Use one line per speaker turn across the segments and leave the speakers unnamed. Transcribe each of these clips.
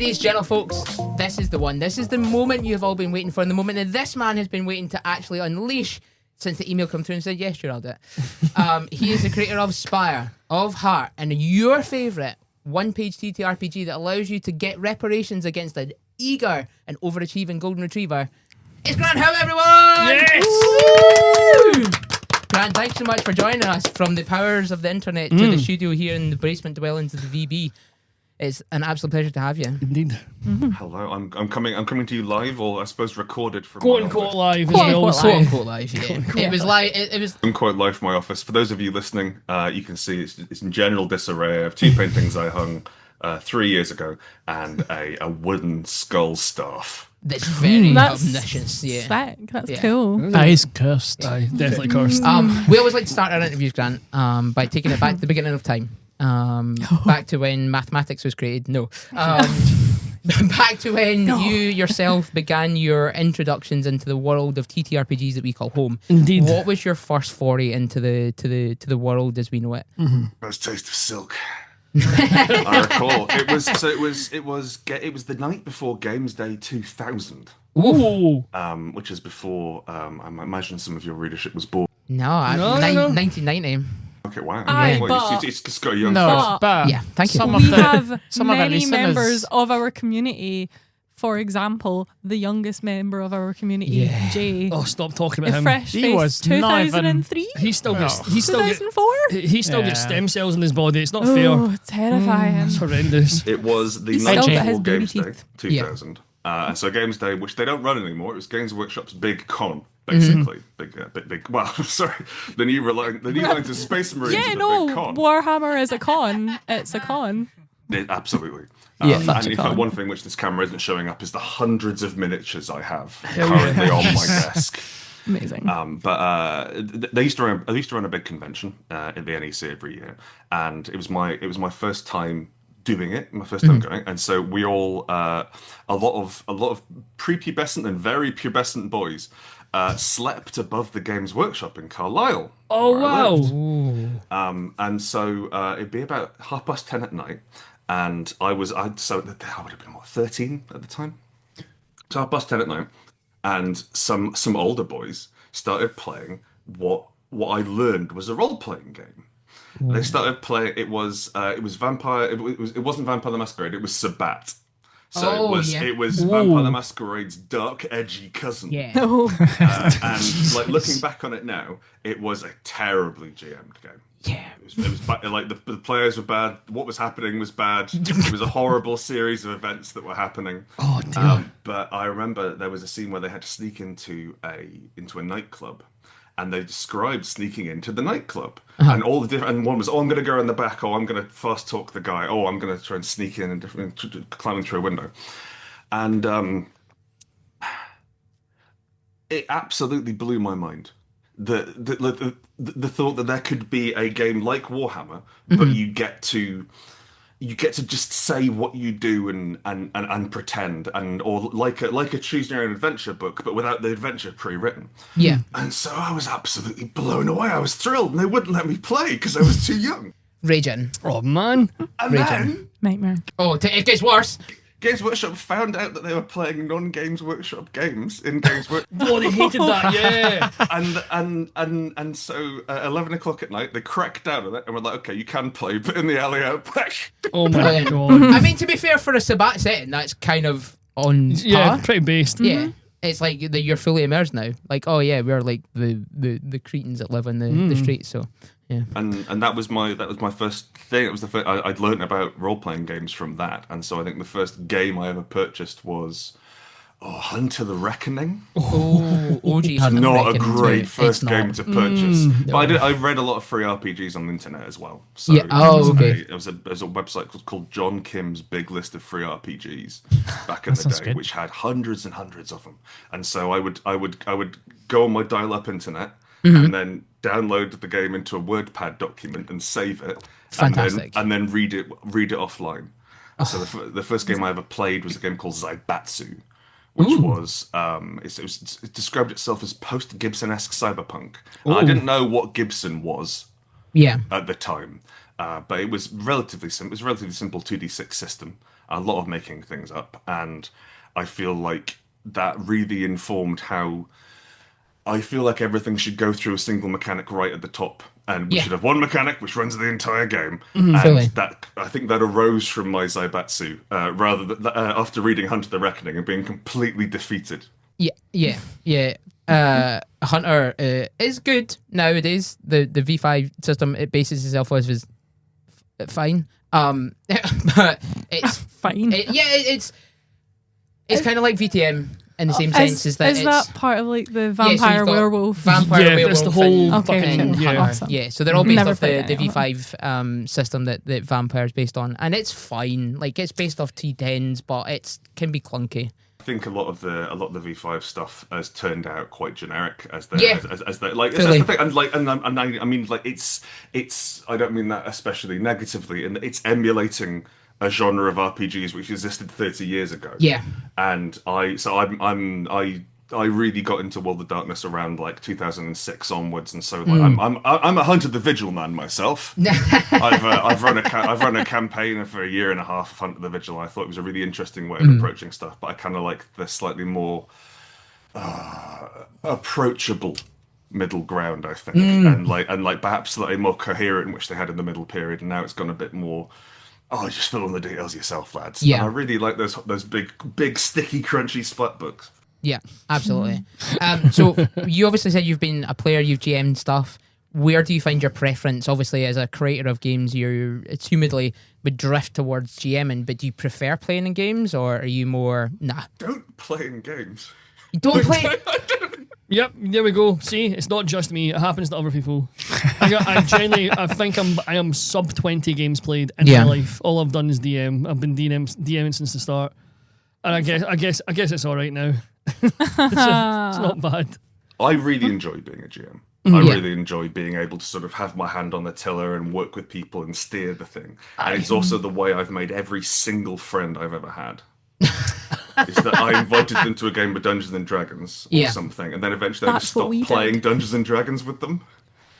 Ladies, gentlefolks, this is the one. This is the moment you've all been waiting for, and the moment that this man has been waiting to actually unleash since the email came through and said, yes, sure, I'll do it. He is the creator of Spire, of Heart, and your favourite one-page TTRPG that allows you to get reparations against an eager and overachieving golden retriever. It's Grant Howitt, everyone!
Yes!
Woo! Grant, thanks so much for joining us from the powers of the internet to the studio here in the basement dwellings of the VB. It's an absolute pleasure to have you.
Indeed.
Hello, I'm coming to you live, or I suppose recorded from
Quote
my
unquote
office.
live.
Quote unquote live, yeah. It was live. It was
Quote live from my office. For those of you listening, you can see it's in general disarray. I have two paintings I hung 3 years ago and a wooden skull staff.
that's very
That's
omniscience. Yeah.
sick. That's
Yeah.
cool.
That is cursed. Aye, definitely cursed.
We always like to start our interviews, Grant, by taking it back to the beginning of time. Back to when mathematics was created. No. Back to when you yourself began your introductions into the world of TTRPGs that we call home.
Indeed.
What was your first foray into the world as we know it?
First taste of silk. I recall it was the night before Games Day 2000.
Ooh.
Which is before I imagine some of your readership was born.
No,
No.
1990.
Okay, wow.
Aye,
Well,
but-
it's just got a young
No, but
Yeah, thank you.
some of
We
the
have
some of our
many
listeners-
members of our community. For example, the youngest member of our community,
Yeah.
Jay.
Oh, stop talking about
The
him.
fresh
He
face,
was not even-
2003?
He still gets
2004?
he still gets
Yeah.
stem cells in his body. It's not fair.
Oh, terrifying.
It's horrendous.
It was the
He's
night
still got
before
his booty
Games Day
teeth.
2000. And so Games Day, which they don't run anymore, it was Games Workshop's big con, basically. Big. Well, sorry, the new lines of Space Marines
Yeah,
is a
no,
big con.
Warhammer is a con. It's a con.
Absolutely.
Yeah.
And
Such a
in fact,
con.
one thing which this camera isn't showing up is the hundreds of miniatures I have currently on my desk.
Amazing.
They used to run a big convention at the NEC every year, and it was my first time doing it, my first time going, and so we all a lot of prepubescent and very pubescent boys slept above the Games Workshop in Carlisle.
Oh
where I lived.
wow.
And so it'd be about 10:30 at night, and I would have been 13 at the time. So 10:30 at night, and some older boys started playing what I learned was a role playing game. They started playing. It was Vampire. It wasn't Vampire the Masquerade. It was Sabat. So it was Vampire the Masquerade's dark, edgy cousin.
Yeah.
And like looking back on it now, it was a terribly GM'd game.
Yeah.
It was bad, like the players were bad. What was happening was bad. It was a horrible series of events that were happening.
Oh dear.
But I remember there was a scene where they had to sneak into a nightclub, and they described sneaking into the nightclub, and all the different. And one was, I'm going to go in the back. Oh, I'm going to fast talk the guy. Oh, I'm going to try and sneak in and climbing through a window, and it absolutely blew my mind. The thought that there could be a game like Warhammer, but you get to just say what you do and pretend, or like a choose your own adventure book, but without the adventure pre-written.
Yeah.
And so I was absolutely blown away. I was thrilled, and they wouldn't let me play because I was too young.
Raging.
Oh man.
And
Raging.
then
Nightmare.
Oh, it gets worse.
Games Workshop found out that they were playing non-Games Workshop games in Games Workshop.
Oh, they hated that. Yeah.
And so at 11 o'clock at night, they cracked down on it and were like, okay, you can play, but in the alley out back.
Oh my
Brilliant.
god.
I mean, to be fair, for a Sabat setting, that's kind of on
Yeah,
par.
pretty based.
Yeah. It's like you're fully immersed now. Like, oh yeah, we're like the Cretans that live on the streets. So yeah.
And that was my first thing. It was the first I'd learned about role playing games from that. And so I think the first game I ever purchased was Hunter the Reckoning.
Oh, OG
It's
Hunter
not a
Reckoning
great
too.
first
It's
game
not.
to purchase.
No.
But I read a lot of free RPGs on the internet as well. So
Yeah, oh, okay.
There was a website called John Kim's Big List of Free RPGs back in the
sounds
day,
good.
which had hundreds and hundreds of them. And so I would go on my dial-up internet and then download the game into a WordPad document and save it.
Fantastic.
And then read it offline. So the first game I ever played was a game called Zaibatsu, which was it described itself as post-Gibson-esque cyberpunk. I didn't know what Gibson was
Yeah.
at the time, but it was relatively simple. It was a relatively simple 2d6 system, a lot of making things up, and I feel like that really informed how I feel like everything should go through a single mechanic right at the top, and we
Yeah.
should have one mechanic which runs the entire game.
Fully.
And that I think that arose from my Zaibatsu, rather than after reading Hunter the Reckoning and being completely defeated.
Yeah. Hunter is good nowadays. The V5 system it bases itself off is fine. But it's
Fine.
it's kind of like VTM in the same sense as that.
Is
it's,
that part of like the
yeah, so
vampire
you've got
werewolf?
Vampire
Yeah,
werewolf.
that's the whole
and-
fucking-
and
yeah.
Hunter.
Awesome.
Yeah, so they're all based
Never
off the
played any of
V5 system that Vampire's based on, and it's fine. Like it's based off T10s, but it can be clunky.
I think a lot of the V5 stuff has turned out quite generic as the
Yeah.
as the like
Fully.
that's the thing. And I mean like it's I don't mean that especially negatively, and it's emulating a genre of RPGs which existed 30 years ago.
Yeah.
And I really got into World of Darkness around like 2006 onwards, and so like I'm a Hunter the Vigil man myself. I've run a campaign for a year and a half of Hunter the Vigil. I thought it was a really interesting way of approaching stuff, but I kind of like the slightly more approachable middle ground, I think, and like perhaps slightly more coherent, which they had in the middle period, and now it's gone a bit more. Oh, just fill in the details yourself, lads.
Yeah.
And I really like those big sticky crunchy splat books.
Yeah, absolutely. So you obviously said you've been a player, you've GM'd stuff. Where do you find your preference? Obviously, as a creator of games, you assumedly would drift towards GMing, but do you prefer playing in games, or are you more, nah,
Don't play in games.
you don't play?
Yep, there we go. See, it's not just me; it happens to other people. I think I am sub 20 games played in
Yeah.
my life. All I've done is DM. I've been DMing since the start, and I guess it's all right now. It's not bad.
I really enjoy being a GM.
Mm-hmm.
I really enjoy being able to sort of have my hand on the tiller and work with people and steer the thing. And it's also the way I've made every single friend I've ever had. Is that I invited them to a game of Dungeons and Dragons or
Yeah.
something, and then eventually I
That's
just
what
stopped
we
playing
did.
Dungeons and Dragons with them,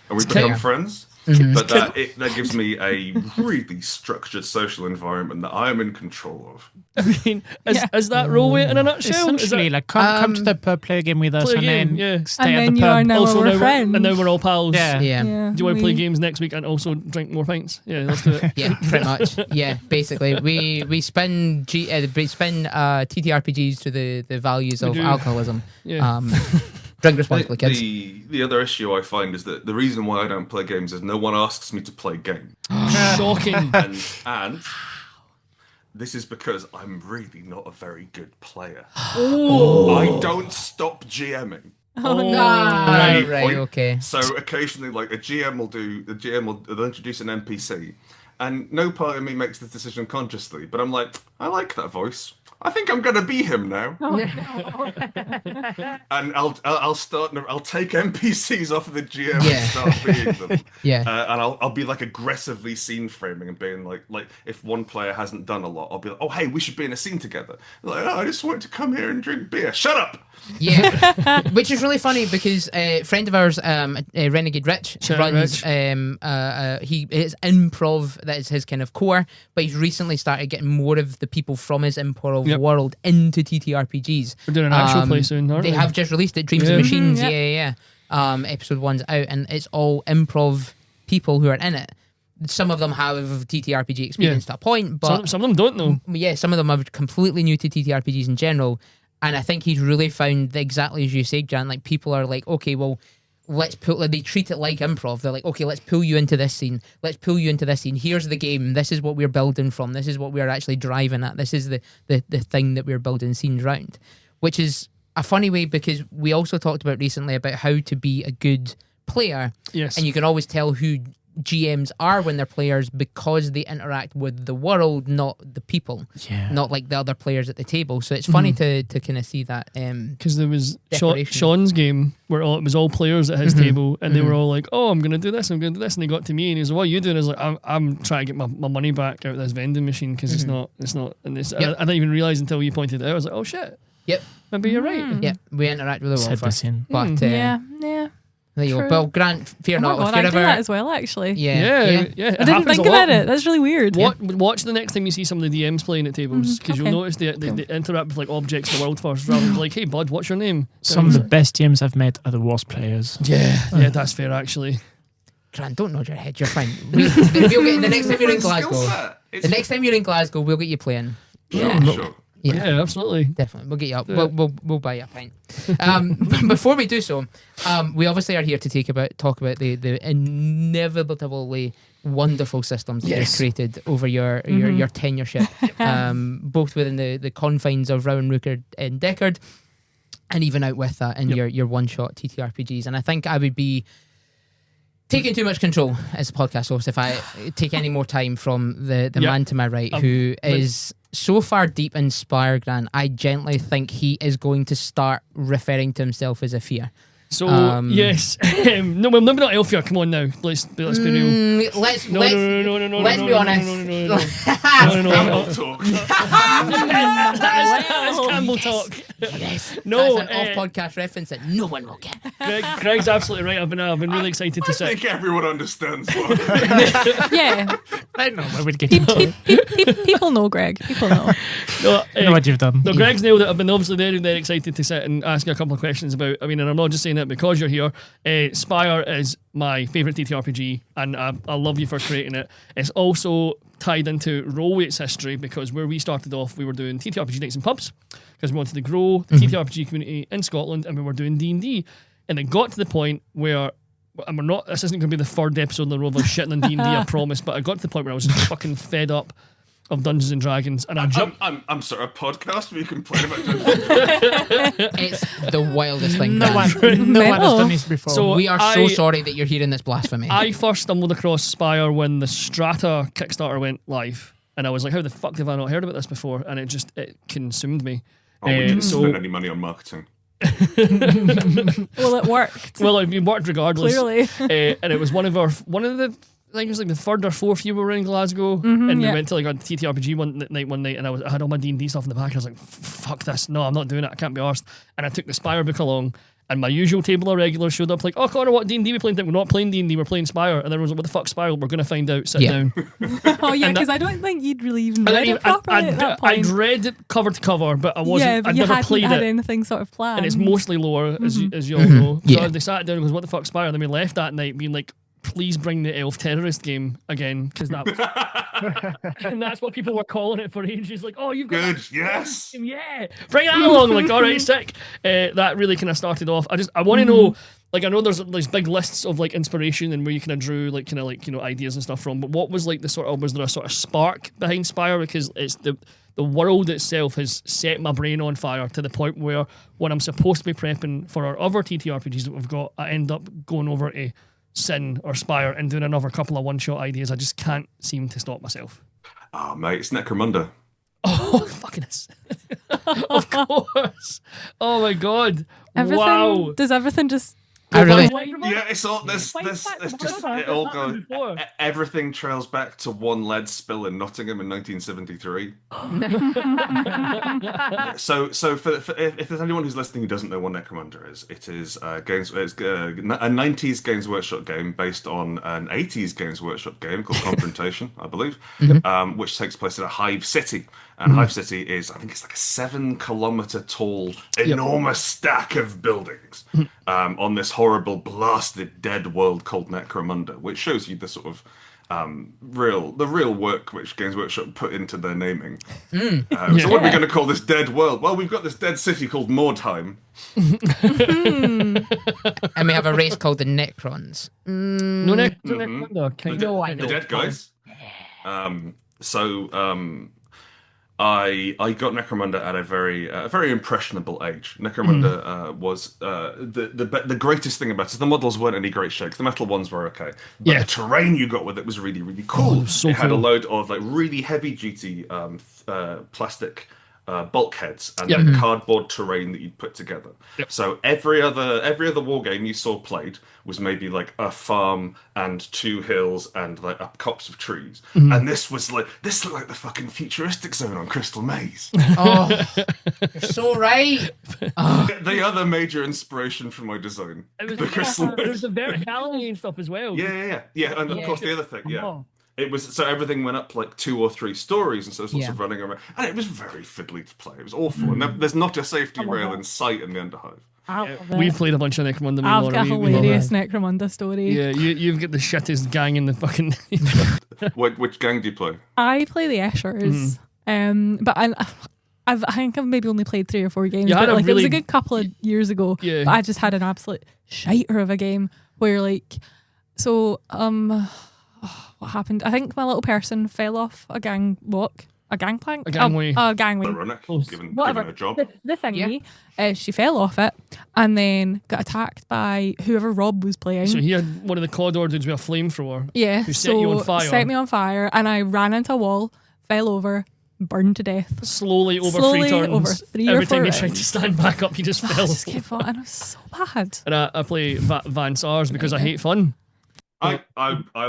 and we
It's
become
clear.
friends. But that gives me a really structured social environment that I am in control of.
I mean, is that role in a nutshell? Is
Essentially,
that
like come to the pub, play a game with us,
play a
and
game,
then
yeah.
stay
And
at
then
the
you are
pub.
now
also
our
now
friends.
and now we're all pals?
Yeah.
Yeah.
Do you want to play games next week and also drink more pints? Yeah, let's do it.
Yeah, pretty much. Yeah, basically, we spin TTRPGs to the values of
do.
alcoholism.
Yeah.
Drink responsibly, kids.
The other issue I find is that the reason why I don't play games is no one asks me to play games.
Shocking.
And this is because I'm really not a very good player.
Oh.
I don't stop GMing.
Ah,
Any
right,
point.
okay.
So occasionally, like they'll introduce an NPC, and no part of me makes the decision consciously. But I'm like, I like that voice. I think I'm gonna be him now. And I'll take NPCs off of the GM
Yeah.
and start being them.
Yeah.
And I'll be like aggressively scene framing and being like if one player hasn't done a lot, I'll be like, oh hey, we should be in a scene together. Like, oh, I just want to come here and drink beer. Shut up.
Yeah, which is really funny because a friend of ours, Renegade Rich,
Shout out
runs.
Rich.
He is improv. That is his kind of core. But he's recently started getting more of the people from his improv
Yep.
world into TTRPGs.
We're doing an actual play soon, aren't
They
we?
have just released it. Dreams
Yeah.
and Machines.
Mhm,
Yeah. Episode 1's out, and it's all improv people who are in it. Some of them have TTRPG experience to a point, but
Some of them don't know.
yeah, some of them are completely new to TTRPGs in general. And I think he's really found that exactly as you said, Jan, like people are like, okay, well, they treat it like improv. They're like, okay, let's pull you into this scene. Let's pull you into this scene. Here's the game. This is what we're building from. This is what we're actually driving at. This is the thing that we're building scenes around, which is a funny way because we also talked about recently about how to be a good player.
Yes.
And you can always tell who GMs are when they're players because they interact with the world, not the people.
Yeah.
Not like the other players at the table. So it's funny to kind of see that.
Because there was
Decoration.
Sean's game where it was all players at his table, and they were all like, "Oh, I'm gonna do this, I'm gonna do this," and they got to me, and he was like, "What are you doing?" I was like, "I'm trying to get my money back out of this vending machine because it's not, and it's."
Yep.
I didn't even realize until you pointed it out. I was like, "Oh shit,
Yep.
maybe you're right."
Yeah. We interact with the world
Said
first.
this in.
But
Yeah.
yeah, There you go.
True.
Well, Grant, fear
Oh my
not.
God,
If
I
you're
do
ever,
that as well, actually.
yeah.
Yeah.
I didn't
happens
think
a lot.
about it. That's really weird.
Watch the next time you see some of the DMs playing at tables, because
okay.
you'll notice they interact with like objects in the world first, rather than like, hey bud, what's your name?
Some of the best DMs I've met are the worst players.
Yeah, that's fair actually.
Grant, don't nod your head. You're fine. We'll get the next time you're in
Skill
Glasgow.
set.
The next time you're in Glasgow, we'll get you playing.
Yeah, sure.
Yeah, absolutely.
Definitely, we'll get you up. We'll buy you a pint. Before we do so, we obviously are here to talk about the inevitably wonderful systems that you've created over your tenureship, both within the confines of Rowan, Rooker, and Deckard, and even out with that in your one-shot TTRPGs. And I think I would be taking too much control as a podcast host if I take any more time from the man to my right, who is so far deep in Spire, Grant. I gently think he is going to start referring to himself as a fear.
So yes, no, well, maybe not Elfia. Come on now, let's be real.
Let's
No,
let's be honest.
No.
Campbell talk.
That's Campbell talk.
Yes,
No,
that's an off-podcast reference that no one will get.
Greg's absolutely right. I've been really excited to
I
sit.
think everyone understands what.
Yeah.
I know where we'd get
People know, Greg. People know.
No,
I know what you've done.
No, Greg's nailed it. I've been obviously very excited to sit and ask you a couple of questions about. I mean, and I'm not just saying it because you're here. Spire is my favourite TTRPG, and I love you for creating it. It's also tied into Rollwait's history, because where we started off, we were doing TTRPG nights in pubs because we wanted to grow the TTRPG community in Scotland, and we were doing D&D, and it got to the point where. And we're not. This isn't going to be the third episode in the row of us shitting on D&D, I promise. But I got to the point where I was just fucking fed up of Dungeons and Dragons, and
I'm sorry, a podcast where you complain about Dungeons and Dragons.
It's the wildest thing.
No one
Grant.
has done this before.
So
We are so sorry that you're hearing this blasphemy.
I first stumbled across Spire when the Strata Kickstarter went live, and I was like, "How the fuck have I not heard about this before?" And it consumed me.
Oh, we didn't spend any money on marketing.
Well, it worked.
Well, it worked regardless.
Clearly.
And it was one of the, I think it was like the third or fourth year we were in Glasgow, and we went to like a TTRPG one night, and I had all my D&D stuff in the back. I was like, "Fuck this! No, I'm not doing it. I can't be arsed." And I took the Spire book along, and my usual table of regulars showed up like, "Oh, Connor, what D&D we playing? We're not playing D&D. We're playing Spire." And everyone was like, "What the fuck, Spire? We're going to find out. Sit down."
Oh yeah, because I don't think you'd really even read it properly at that point.
I'd read it cover to cover, but I wasn't.
Yeah, but
I'd
you
never
hadn't
played
had
it.
anything sort of planned.
And it's mostly lore, as you all know. So
Yeah.
they sat down and goes, "What the fuck, Spire?" And then we left that night being like, "Please bring the Elf Terrorist game again," because that was, and that's what people were calling it for ages. Like, "Oh, you've got
Good,
that
yes.
game, yeah, bring that along." I'm like, all right, sick. That really kind of started off. I want to know. Like, I know there's big lists of like inspiration and where you kind of drew like ideas and stuff from. But what was like was there a sort of spark behind Spire? Because it's the world itself has set my brain on fire to the point where when I'm supposed to be prepping for our other TTRPGs that we've got, I end up going over to Sin or Spire and doing another couple of one-shot ideas. I just can't seem to stop myself.
Oh, mate, it's Necromunda.
Oh, fucking is. Of course. Oh my god.
everything.
Wow.
Does everything just?
I really,
Yeah, it's all this. It's just it all goes. Everything trails back to one lead spill in Nottingham in 1973. So if there's anyone who's listening who doesn't know what Necromunda is, it is games. It's a 90s Games Workshop game based on an 80s Games Workshop game called Confrontation, I believe, which takes place in a hive city. And Hive City is, I think it's like a 7-kilometer tall, enormous stack of buildings on this horrible, blasted, dead world called Necromunda, which shows you the sort of real work which Games Workshop put into their naming. So what are we going to call this dead world? Well, we've got this dead city called Mordheim.
and we have a race called the Necrons.
No, Necromunda.
No, I know.
The dead guys. I got Necromunda at a very impressionable age. Necromunda was the greatest thing about it. The models weren't any great shape. The metal ones were okay, but the terrain you got with it was really, really cool.
So
it had a
cool.
load of like really heavy duty plastic bulkheads and
Yep.
like cardboard terrain that you'd put together.
Yep.
So every other war game you saw played was maybe like a farm and 2 hills and like a copse of trees. And this looked like the fucking futuristic zone on Crystal Maze.
Oh, you're so right.
The other major inspiration for my design,
It was
the Crystal
There
Maze.
was the verticality and stuff as well.
Yeah, and of course the other thing, it was so everything went up like 2 or 3 stories, and so sorts of running around, and it was very fiddly to play. It was awful, and there's not a safety rail in sight in the Underhive.
We've played a bunch of Necromunda.
I've got a
We love
hilarious
it.
Necromunda story.
Yeah, you've got the shittest gang in the fucking.
Which gang do you play?
I play the Eschers, but I think I've maybe only played 3 or 4 games.
You had
But
a
like it was a
really-
good couple of years ago.
Yeah.
But I just had an absolute shiter of a game where what happened? I think my little person fell off a gangplank.
A gangway.
A gangway.
Ironic,
Close.
given
Whatever.
a job.
The thingy. She fell off it and then got attacked by whoever Rob was playing.
So he had one of the Cawdor dudes with a flamethrower.
Yeah,
Who set you on fire.
Set me on fire, and I ran into a wall, fell over, burned to death.
Slowly over
Slowly
3 turns.
over 3 or
Every
4
time you tried
rounds.
to stand back up, you just
I
fell.
just kept falling, and it was so bad.
And I play Van Sars because I hate fun.
I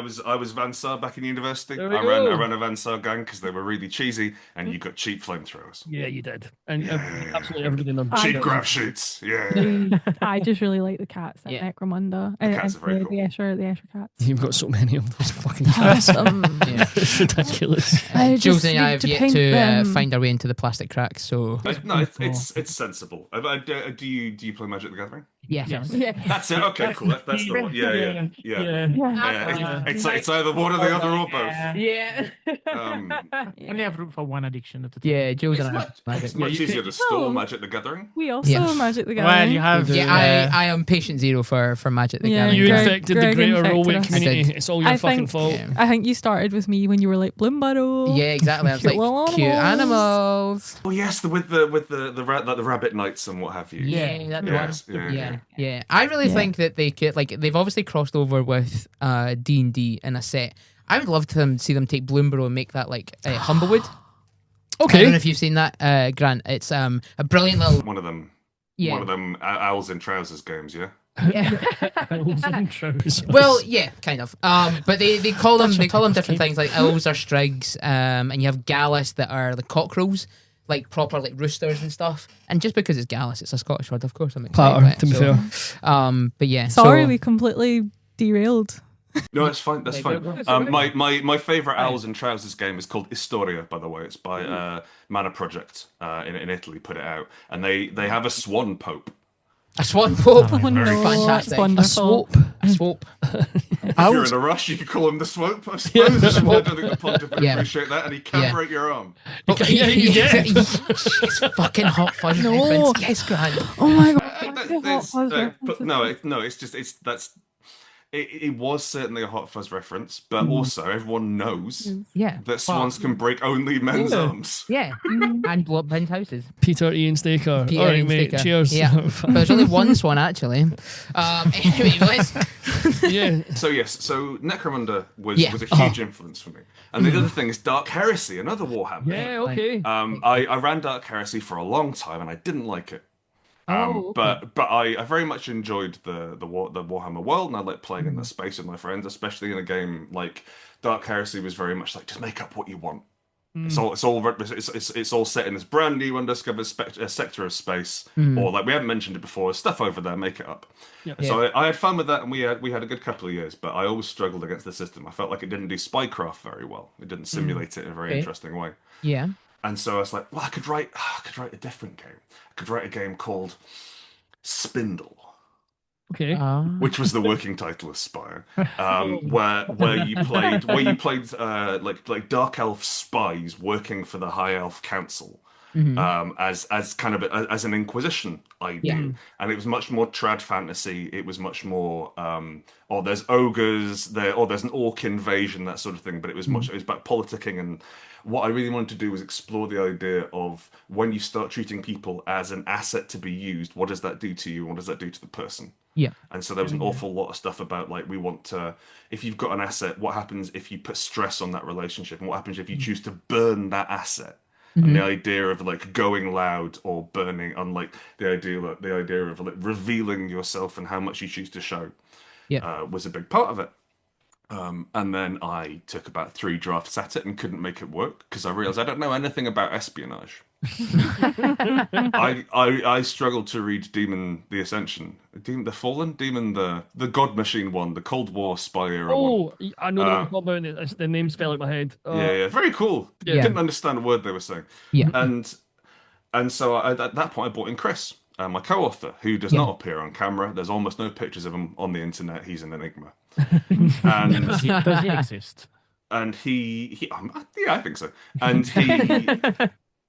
was Van Sar back in university.
There we
I
go.
ran a Van Sar gang because they were really cheesy, and you got cheap flamethrowers.
Yeah, you did. And absolutely everybody in them.
Cheap grab shoots. Yeah.
I just really like the cats at
Yeah.
Necromunda.
cats are very cool.
The Escher cats.
You've got so many of those fucking cats.
Awesome.
Yeah.
It's ridiculous.
I
Jules
just
and I
need
have
to
yet
paint
to
them.
find our way into the plastic cracks. So
No, it's sensible. Do you play Magic the Gathering?
yes.
Yeah.
That's it. Okay, cool. That's the one. Yeah.
Yeah.
It's either one or the other or both.
Yeah.
Only have room for one addiction at a time.
Yeah, Jules
It's
and I have
much,
magic.
easier to store
Oh.
Magic the Gathering.
We also
Yeah.
Magic the Gathering.
Well, you have.
Yeah, I am patient zero for Magic the
Yeah,
Gathering.
You
Greg-
infected the
Greg
greater
infected
Rowwick
us.
community.
I did.
It's all your
I
fucking
think-
fault.
Yeah.
I think you started with me when you were like Bloombarrow.
Yeah, exactly. I was
Cute
like
little
cute animals.
Oh yes, with the rabbit knights and what have you.
Yeah, that's
Yes,
the one.
yeah.
Yeah. I really
Yeah.
think that they could they've obviously crossed over with D&D in a set. I would love to see them take Bloomborough and make that like Humblewood. I don't know
Okay.
if you've seen that, Grant. It's a brilliant little
One of them
yeah.
owls in trousers games. Yeah.
Well, yeah, kind of. But they call them different things like owls or strigs, and you have gallus that are the cockerels, like proper like roosters and stuff. And just because it's gallus, it's a Scottish word, of course. I'm excited
Platter,
about it,
to be
so,
fair.
but yeah.
Sorry,
so,
we completely derailed.
No, that's fine. That's fine. My favorite owls in trousers game is called Historia. By the way, it's by Mana Project in Italy. Put it out, and they have a swan pope.
a swan pope.
Oh no,
fantastic.
that's
A
wonderful.
A swope.
If you're in a rush, you could call him the swope. I suppose. I don't think the pontiff would
Yeah.
appreciate that, and he can
Yeah.
break your arm.
Yeah, you did.
It's fucking hot fuzz
No.
reference. Yes, Grant.
Oh my god.
It was certainly a Hot Fuzz reference, but also everyone knows
Yeah.
that swans can break only men's arms.
Yeah. And blow up men's houses.
Peter Ian Staker.
Peter
All right,
Ian
mate.
Staker.
Cheers.
Yeah. But there's only one swan actually. Anyway, let's.
Yeah.
So Necromunda was
Yeah.
a huge influence for me. And the other thing is Dark Heresy, another Warhammer.
Yeah. Okay.
I ran Dark Heresy for a long time and I didn't like it. But I very much enjoyed the Warhammer world, and I like playing in the space with my friends, especially in a game like Dark Heresy was very much like just make up what you want. It's all set in this brand new undiscovered sector of space, or like we haven't mentioned it before, stuff over there, make it up.
Yep.
So I had fun with that, and we had a good couple of years. But I always struggled against the system. I felt like it didn't do spycraft very well. It didn't simulate it in a very interesting way.
Yeah.
And so I was like, well, I could write a different game. I could write a game called Spindle,
Okay.
which was the working title of Spire, where you played like dark elf spies working for the High Elf Council. As kind of as an Inquisition idea, and it was much more trad fantasy. It was much more there's ogres there, or there's an orc invasion, that sort of thing. But it was it was about politicking, and what I really wanted to do was explore the idea of when you start treating people as an asset to be used, what does that do to you? What does that do to the person?
Yeah.
And so there was an awful lot of stuff about like we want to, if you've got an asset, what happens if you put stress on that relationship, and what happens if you choose to burn that asset? and the idea of like going loud or burning, unlike the idea of like revealing yourself and how much you choose to show, was a big part of it. And then I took about 3 drafts at it and couldn't make it work because I realized I don't know anything about espionage. I struggled to read Demon the Ascension, Demon the Fallen, Demon the God Machine one, the Cold War spy era one.
I know that what about it. The names fell out my head.
Yeah, very cool.
Yeah.
Didn't understand a word they were saying.
Yeah.
And so at that point I brought in Chris, my co-author, who does not appear on camera. There's almost no pictures of him on the internet. He's an enigma. And
Does he exist?
and he yeah, I think so. And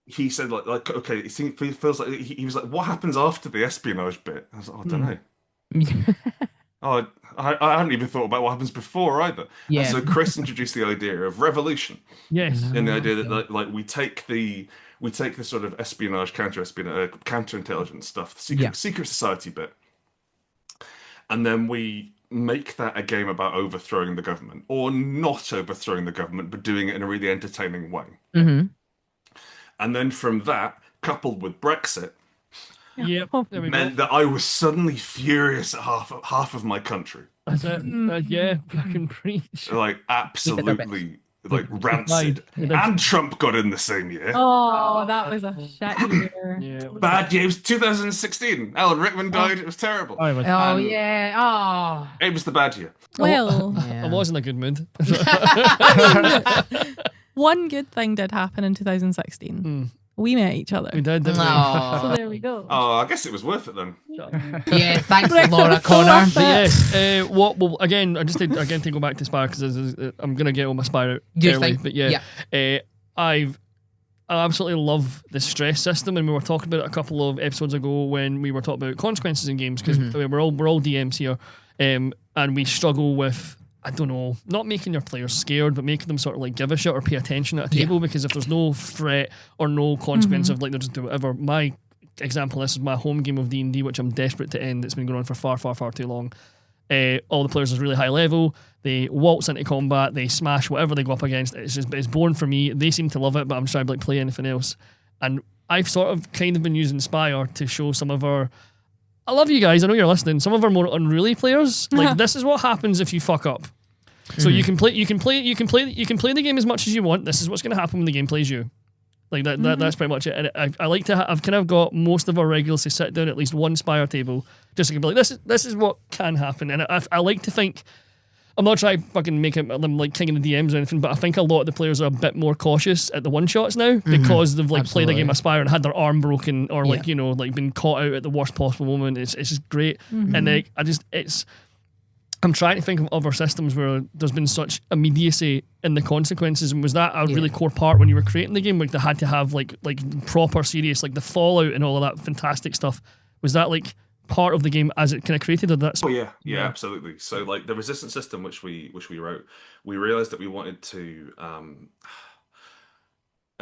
he said like okay, he feels like he was like, what happens after the espionage bit? I was like, I don't know. Oh, I hadn't even thought about what happens before either.
Yeah.
And so Chris introduced the idea of revolution,
Yes.
in the idea that like we take the sort of espionage, counterintelligence stuff, the secret society bit, and then we make that a game about overthrowing the government, or not overthrowing the government, but doing it in a really entertaining way. And then from that, coupled with Brexit,
Yep. There we
meant
go.
that I was suddenly furious at half of my country.
That's it. Yeah, fucking preach.
Like absolutely like rancid. And Trump got in the same year.
Oh, that was a shit year.
Yeah.
Bad year. It was 2016. Alan Rickman died. It was terrible.
Oh, it was
It was the bad year.
Well,
I was in a good mood.
one good thing did happen in 2016. We met each other.
We did, didn't we?
So there we go.
Oh, I guess it was worth it then.
Yeah, thanks,
Brexit
Laura
was so
Connor.
worth
But
it.
yes, well, again, I just did again to go back to Spire because I'm gonna get all my Spire out
Do you
early.
think?
But yeah, I absolutely love the stress system, and we were talking about it a couple of episodes ago when we were talking about consequences in games because we're all DMs here, and we struggle with, I don't know, not making your players scared, but making them sort of like give a shit or pay attention at a table, because if there's no threat or no consequence of like they'll just do whatever. My example, this is my home game of D&D, which I'm desperate to end. It's been going on for far too long. All the players are really high level. They waltz into combat. They smash whatever they go up against. It's boring for me. They seem to love it, but I'm trying to like play anything else. And I've sort of kind of been using Spire to show some of our, I love you guys, I know you're listening, some of our more unruly players. Like, this is what happens if you fuck up. So you can play the game as much as you want. This is what's going to happen when the game plays you. Like that's pretty much it. And I like to I've kind of got most of our regulars to sit down at least one Spire table just to be like, this is what can happen. And I like to think, I'm not trying to fucking make them like king of the DMs or anything, but I think a lot of the players are a bit more cautious at the one shots now because they've like played a game of Spire and had their arm broken or like like been caught out at the worst possible moment. It's just great. And like I'm trying to think of other systems where there's been such immediacy in the consequences, and was that a really core part when you were creating the game? Like they had to have like proper serious, like the fallout and all of that fantastic stuff. Was that like part of the game as it kind of created? Or that's
yeah, absolutely. So like the resistance system which we wrote, we realized that we wanted to. I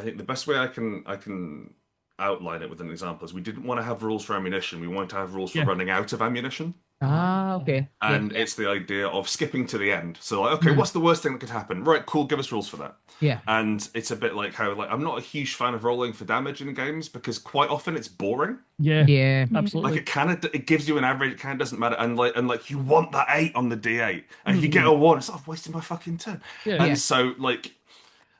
think the best way I can outline it with an example is we didn't want to have rules for ammunition. We wanted to have rules for running out of ammunition.
Okay.
And it's the idea of skipping to the end. So like, okay, what's the worst thing that could happen? Right, cool, give us rules for that.
Yeah.
And it's a bit like how like I'm not a huge fan of rolling for damage in games because quite often it's boring.
Yeah.
Absolutely.
Like it gives you an average, it kind of doesn't matter. And like you want that 8 on the D8. And if you get a 1, it's like, I've wasted my fucking turn. And so like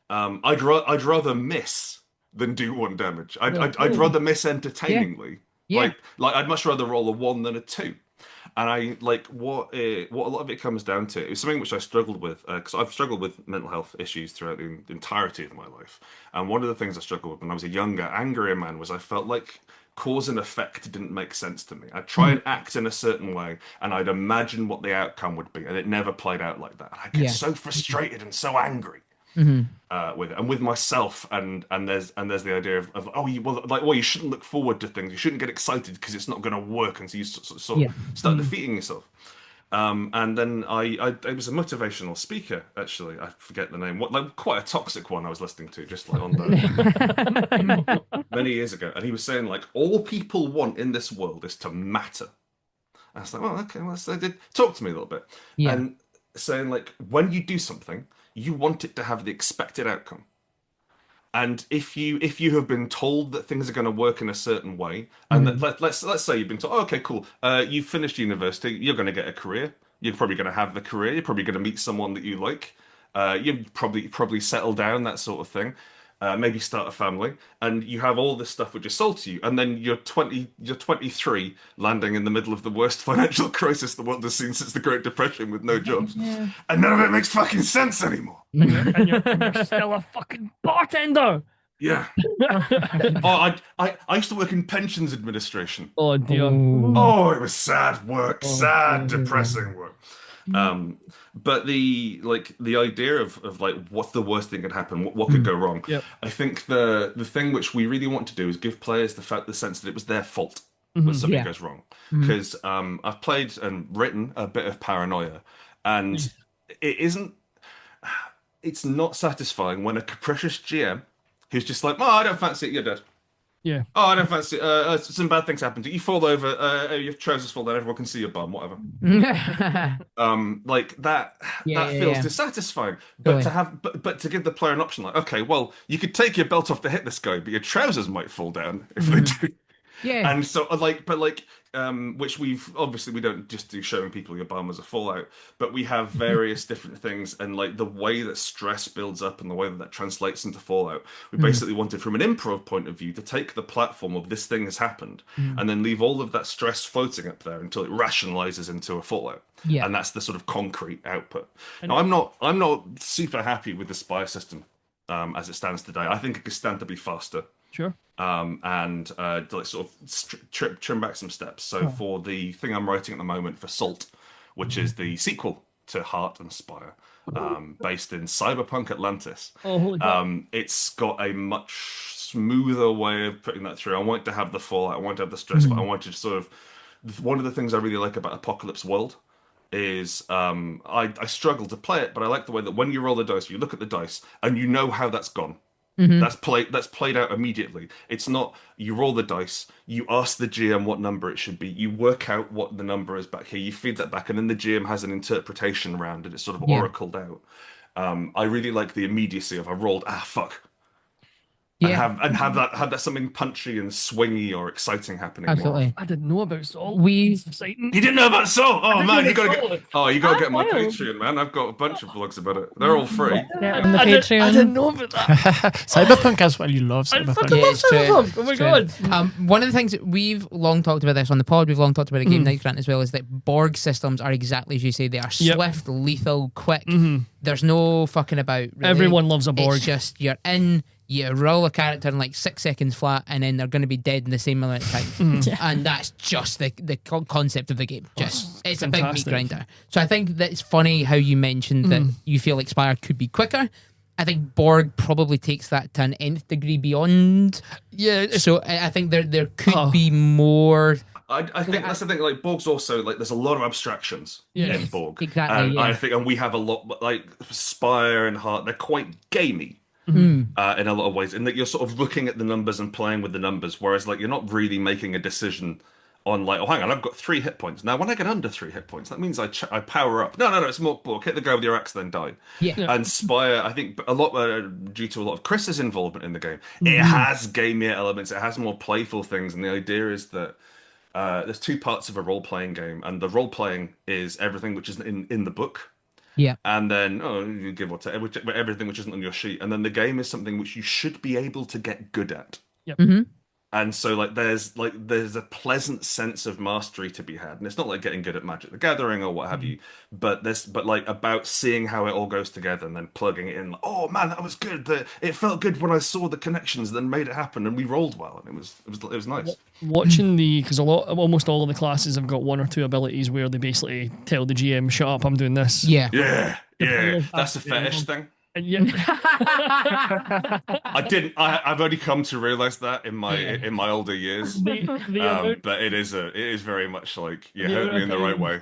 I'd rather miss than do 1 damage. I'd rather miss entertainingly. Like I'd much rather roll a 1 than a 2. And I like what a lot of it comes down to. It's something which I struggled with because I've struggled with mental health issues throughout the entirety of my life. And one of the things I struggled with when I was a younger, angrier man was I felt like cause and effect didn't make sense to me. I'd try and act in a certain way, and I'd imagine what the outcome would be, and it never played out like that. And I get so frustrated and so angry. With it and with myself, and there's the idea of you shouldn't look forward to things, you shouldn't get excited because it's not going to work, and so you sort of start defeating yourself. And then I was a motivational speaker, actually. I forget the name. Quite a toxic one I was listening to, just like on the many years ago. And he was saying like all people want in this world is to matter. And I was like, well, okay, well, so they did talk to me a little bit, and saying like when you do something, you want it to have the expected outcome. And if you have been told that things are going to work in a certain way, and let's say you've been told, oh, okay, cool, you've finished university, you're going to get a career, you're probably going to have the career, you're probably going to meet someone that you like, you probably settle down, that sort of thing. Maybe start a family, and you have all this stuff which is sold to you, and then you're 23, landing in the middle of the worst financial crisis the world has seen since the Great Depression with no jobs, and none of it makes fucking sense anymore.
And you're still a fucking bartender.
Yeah. Oh, I used to work in pensions administration.
Oh dear.
Oh, it was sad work, sad, depressing work. But the idea of like what's the worst thing could happen, what could go wrong.
Yep.
I think the thing which we really want to do is give players the sense that it was their fault when something goes wrong. Because I've played and written a bit of Paranoia, and it's not satisfying when a capricious GM who's just like, oh, I don't fancy it, you're dead.
Yeah.
Oh, I don't fancy it. Some bad things happen to you. You fall over, your trousers fall down, everyone can see your bum, whatever. Like that feels dissatisfying. But to give the player an option, like, okay, well, you could take your belt off to hit this guy, but your trousers might fall down if they do.
Yeah.
And so which we don't just do showing people your bum as a fallout, but we have various different things, and like the way that stress builds up and the way that translates into fallout. We basically wanted, from an improv point of view, to take the platform of this thing has happened and then leave all of that stress floating up there until it rationalizes into a fallout.
Yeah.
And that's the sort of concrete output. Now, I'm not super happy with the Spire system as it stands today. I think it could stand to be faster.
Sure.
And like sort of trim back some steps. So for the thing I'm writing at the moment for Salt, which is the sequel to Heart and Spire, based in cyberpunk Atlantis, it's got a much smoother way of putting that through. I want to have the fallout, I want to have the stress, but I want to sort of, one of the things I really like about Apocalypse World is I struggle to play it, but I like the way that when you roll the dice, you look at the dice and you know how that's gone. That's played out immediately. It's not you roll the dice, you ask the GM what number it should be, you work out what the number is back here, you feed that back, and then the GM has an interpretation around it. It's sort of oracled out. I really like the immediacy of I rolled, fuck. And have that something punchy and swingy or exciting happening.
Absolutely.
I didn't know about Salt.
You didn't know about Salt? Oh man, you gotta get my Patreon, man. I've got a bunch of vlogs about it. They're all free.
On the Patreon.
I didn't know about that.
Cyberpunk as well. You love
I
Cyberpunk.
fucking love Cyberpunk. Oh my god.
One of the things that we've long talked about this on the pod, we've long talked about a game night, Grant, as well, is that Borg systems are exactly as you say. They are swift, lethal, quick. There's no fucking about. Really.
Everyone loves a Borg.
It's just you're in. You roll a character in like 6 seconds flat, and then they're going to be dead in the same amount of time. And that's just the concept of the game. It's a big meat grinder. So I think that it's funny how you mentioned that you feel like Spire could be quicker. I think Borg probably takes that to an nth degree beyond. Yeah. So I think there could be more.
I think that's the thing. Like Borg's also like there's a lot of abstractions in Borg.
Exactly.
I think, and we have a lot like Spire and Heart. They're quite gamey. In a lot of ways, in that you're sort of looking at the numbers and playing with the numbers, whereas like you're not really making a decision on like, oh, hang on, I've got 3 hit points. Now, when I get under 3 hit points, that means I power up. No, it's more Borg. Hit the guy with your axe, then die.
Yeah.
And Spire, I think a lot due to a lot of Chris's involvement in the game, it has gamier elements. It has more playful things, and the idea is that there's 2 parts of a role-playing game, and the role-playing is everything which is in the book.
Yeah.
And then, you give or take everything which isn't on your sheet. And then the game is something which you should be able to get good at.
Yep.
And so there's a pleasant sense of mastery to be had. And it's not like getting good at Magic the Gathering or what have you, but like about seeing how it all goes together and then plugging it in. Like, oh man, that was good. It felt good when I saw the connections, then made it happen, and we rolled well, and it was nice.
Watching because almost all of the classes have got 1 or 2 abilities where they basically tell the GM, "Shut up, I'm doing this."
Yeah.
That's a fetish thing.
And
I've only come to realize that in my older years. But it is very much like you hurt me in the right way.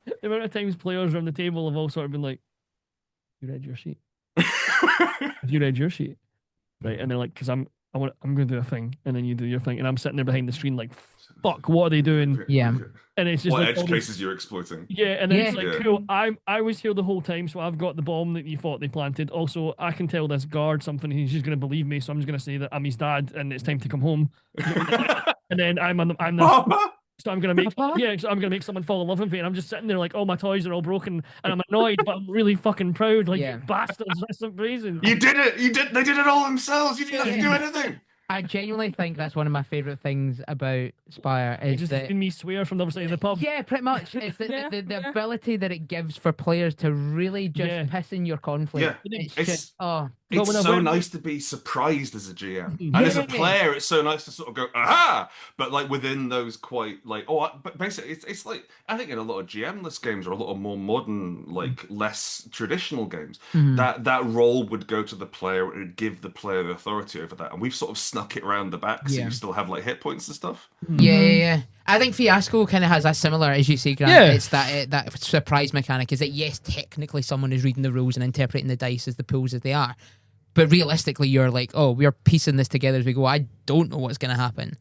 The amount of times players around the table have all sort of been like, "You read your sheet? Have you read your sheet?" Right, and they're like, "Because I'm going to do a thing," and then you do your thing, and I'm sitting there behind the screen like, fuck, what are they doing?
Yeah.
And it's just
What
like
edge
all these-
cases you're exploiting?
Yeah, and then it's
Yeah.
like,
Yeah.
cool, I was here the whole time, so I've got the bomb that you thought they planted. Also, I can tell this guard something, he's just going to believe me, so I'm just going to say that I'm his dad and it's time to come home. And then I'm this,
Papa!
so I'm going to make, so I'm going to make someone fall in love with me, and I'm just sitting there like, oh, my toys are all broken, and I'm annoyed, but I'm really fucking proud, like,
Yeah.
you bastards, that's amazing.
You did it! They did it all themselves! You didn't have to do anything!
I genuinely think that's one of my favourite things about Spire is
Just
that.
hearing me swear from the other side of the pub.
Yeah, pretty much. It's the ability that it gives for players to really just
Yeah.
piss in your conflict.
Yeah.
It's
It's-
just, oh,
But
It's
when I
so
went-
nice to be surprised as a GM, and
Yeah.
as a player, it's so nice to sort of go, aha! But like within those quite like, but basically, it's like I think in a lot of GM-less games or a lot of more modern, like less traditional games, that role would go to the player. It would give the player the authority over that, and we've sort of snuck it around the back, so
Yeah.
you still have like hit points and stuff.
yeah. I think Fiasco kind of has a similar, as you say, Grant.
Yeah.
It's that surprise mechanic. Is that yes, technically someone is reading the rules and interpreting the dice as the pools as they are, but realistically, you're like, oh, we're piecing this together as we go. I don't know what's going to happen.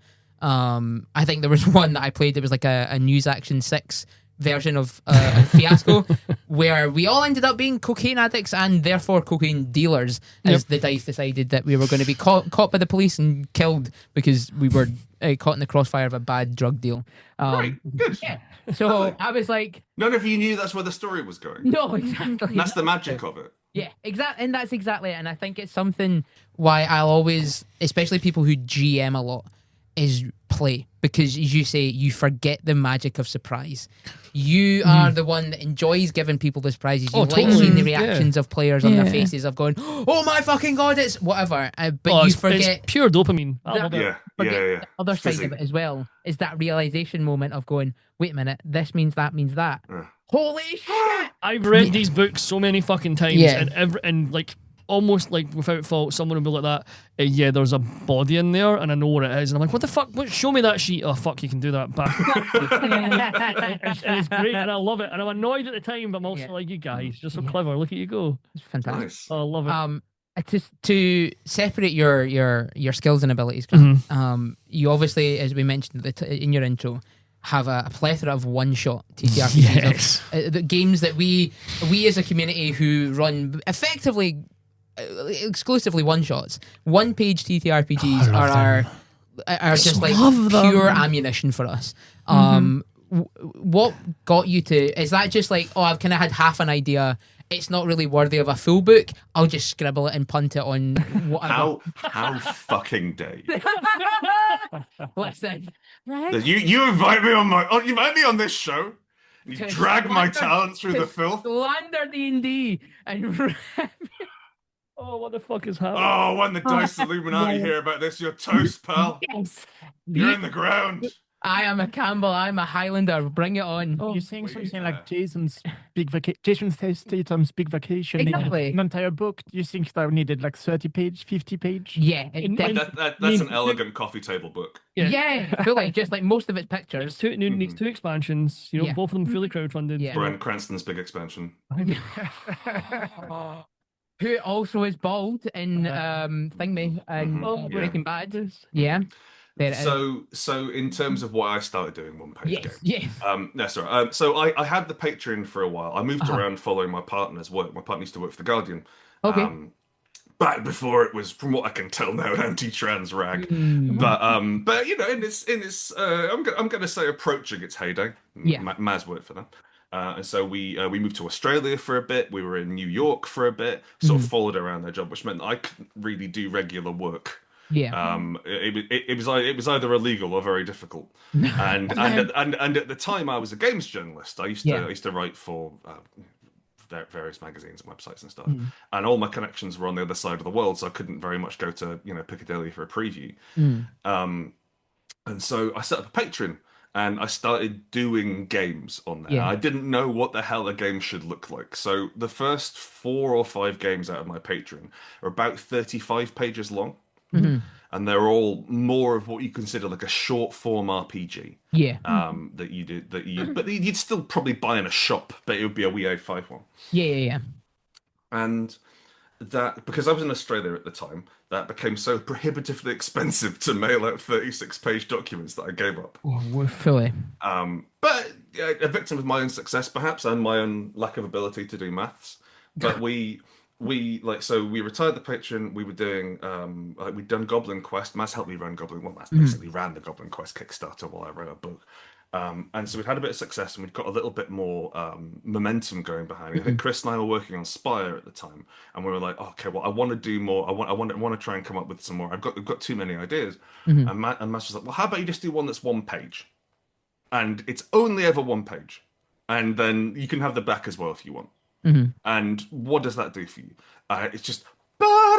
I think there was one that I played. It was like a News Action 6 version of Fiasco, where we all ended up being cocaine addicts and therefore cocaine dealers, as the dice decided that we were going to be caught by the police and killed because we were caught in the crossfire of a bad drug deal.
Right, good.
Yeah. So I was like,
None of you knew that's where the story was going.
no, exactly.
That's the magic of it.
Yeah, exactly, and that's exactly it. And I think it's something why I'll always, especially people who GM a lot, is play, because as you say, you forget the magic of surprise. You are the one that enjoys giving people the surprises. You like
totally.
seeing the reactions of players on their
Yeah.
faces of going, "Oh my fucking god, it's whatever." But
Oh,
you
it's
forget
pure dopamine. I love it.
Yeah,
forget
yeah.
the other side
Fizzy.
of it as well. Is that realization moment of going, "Wait a minute, this means that means that."
Yeah.
Holy shit!
I've read these books so many fucking times,
Yeah.
and like almost like without fault, someone will be like that. Yeah, there's a body in there, and I know what it is, and I'm like, what the fuck? Show me that sheet. Oh fuck, you can do that. And it's great, and I love it, and I'm annoyed at the time, but I'm also
Yeah.
like, you guys, you're so clever. Look at you go.
It's fantastic.
Nice.
Oh, I love it.
To separate your skills and abilities, Grant, you obviously, as we mentioned in your intro, have a plethora of one-shot TTRPGs,
Yes.
the games that we as a community who run effectively exclusively one-shots, one-page TTRPGs are just like
love them.
pure ammunition for us. What got you to? Is that just like, oh, I've kind of had half an idea? It's not really worthy of a full book. I'll just scribble it and punt it on whatever.
How fucking dare you?
Listen,
You invite me on you invite me on this show. And you
To
drag my
slander-
talent through
to
the filth.
slander D&D and
Oh, what the fuck is happening?
Oh, when the Dice Illuminati hear about this, you're toast, pal.
yes,
You're in the ground.
I am a Campbell. I'm a Highlander. Bring it on.
You're saying
Wait,
something
yeah.
like Jason Statham's Big Vacation.
Exactly.
An entire book. Do you think that needed like 30 page, 50 page?
Yeah,
In-
That's an elegant coffee table book.
yeah, fully. Just like most of its pictures.
Needs two expansions. You know,
Yeah.
both of them fully crowdfunded.
Yeah.
Bryan Cranston's big expansion.
Who also is bald in Thingme and
Mhm, yeah.
Breaking Bad. Yeah, there it is.
So in terms of what I started doing one page game.
Yes.
No, sorry. So I had the Patreon for a while. I moved
Uh-huh.
around following my partner's work. My partner used to work for the Guardian.
Okay.
Back before it was, from what I can tell now, an anti-trans rag.
Mm.
But you know, in this, I'm gonna say approaching its heyday.
Yeah.
Maz worked for them. And so we moved to Australia for a bit. We were in New York for a bit. Sort of followed around their job, which meant that I couldn't really do regular work.
Yeah.
It was either illegal or very difficult. And at the time, I was a games journalist. I used to write for various magazines and websites and stuff. And all my connections were on the other side of the world, so I couldn't very much go to Piccadilly for a preview. And so I set up a Patreon. And I started doing games on there.
Yeah.
I didn't know what the hell a game should look like. So the first 4 or 5 games out of my Patreon are about 35 pages long. And they're all more of what you consider like a short form RPG.
Yeah.
But you'd still probably buy in a shop, but it would be a WEA5 one.
Yeah.
And that because I was in Australia at the time, that became so prohibitively expensive to mail out 36-page documents that I gave up.
Fully.
But a victim of my own success, perhaps, and my own lack of ability to do maths. But we retired the Patreon. We were doing we'd done Goblin Quest. Maz helped me run Goblin. Well, Maz basically ran the Goblin Quest Kickstarter while I wrote a book. And so we'd had a bit of success and we'd got a little bit more momentum going behind it. I think Chris and I were working on Spire at the time, and we were like, okay, well, I want to do more. I want to try and come up with some more. I've got too many ideas. And Matt was like, well, how about you just do one that's one page, and it's only ever one page, and then you can have the back as well if you want. And what does that do for you? It's just because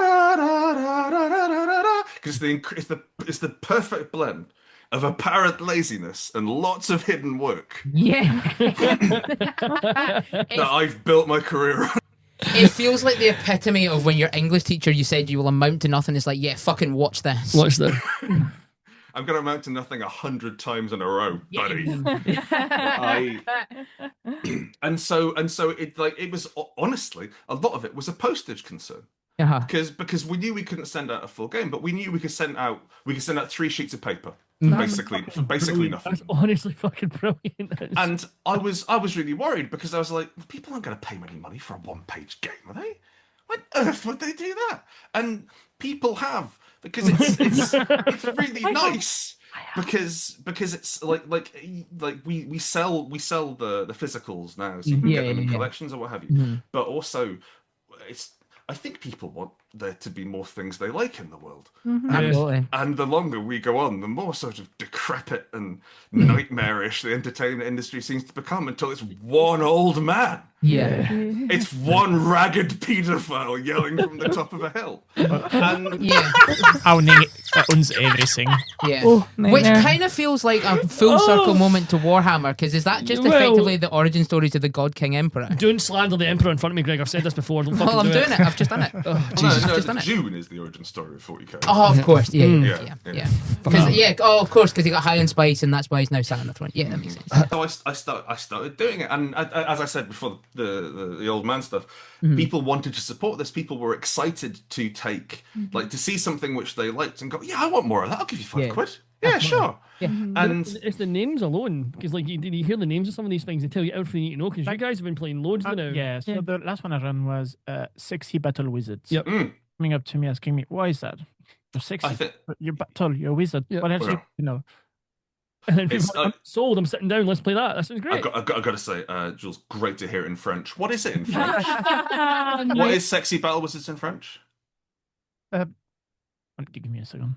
it's the perfect blend of apparent laziness and lots of hidden work that I've built my career on.
It feels like the epitome of when your English teacher, you said you will amount to nothing. It's like, yeah, fucking watch this.
Watch that.
I'm going to amount to nothing 100 times in a row, buddy. And so it was, honestly, a lot of it was a postage concern. Because we knew we couldn't send out a full game, but we knew we could send out 3 sheets of paper. Basically nothing.
That's honestly fucking brilliant.
And I was really worried because I was like, people aren't going to pay many money for a 1-page game, are they? Why on earth would they do that? And people have, because it's really nice. Because it's like we sell the physicals now, so you can get them in collections or what have you. But also, I think people want there to be more things they like in the world. And the longer we go on, the more sort of decrepit and nightmarish the entertainment industry seems to become until it's one old man. It's one ragged paedophile yelling from the top of a hill.
Owns everything.
Which kind of feels like a full circle moment to Warhammer, because is that just effectively the origin stories of the God King Emperor?
Don't slander the Emperor in front of me, Greg. I've said this before. Don't
well, I'm doing it. I've just done it.
Oh, Jesus. June is the origin story of 40k.
Oh, of course. Yeah. Of course, because he got high on spice, and that's why he's now sat on the throne. Yeah, that makes sense.
So I started doing it, and as I said before, the old man stuff, people wanted to support this. People were excited to take, to see something which they liked and go, yeah, I want more of that. I'll give you £5. Yeah, sure. And
it's the names alone, because you hear the names of some of these things, they tell you everything you need to know, because you guys have been playing loads of now.
Yeah, so the last one I ran was Sexy Battle Wizards. Coming up to me asking me, why is that? You're sexy, you're battle, you're a wizard. What else do you know?
And then people I'm sold, I'm sitting down, let's play that. That sounds great.
I've got to say, Jules, great to hear it in French. What is it in French? What is Sexy Battle Wizards in French?
Give me a second.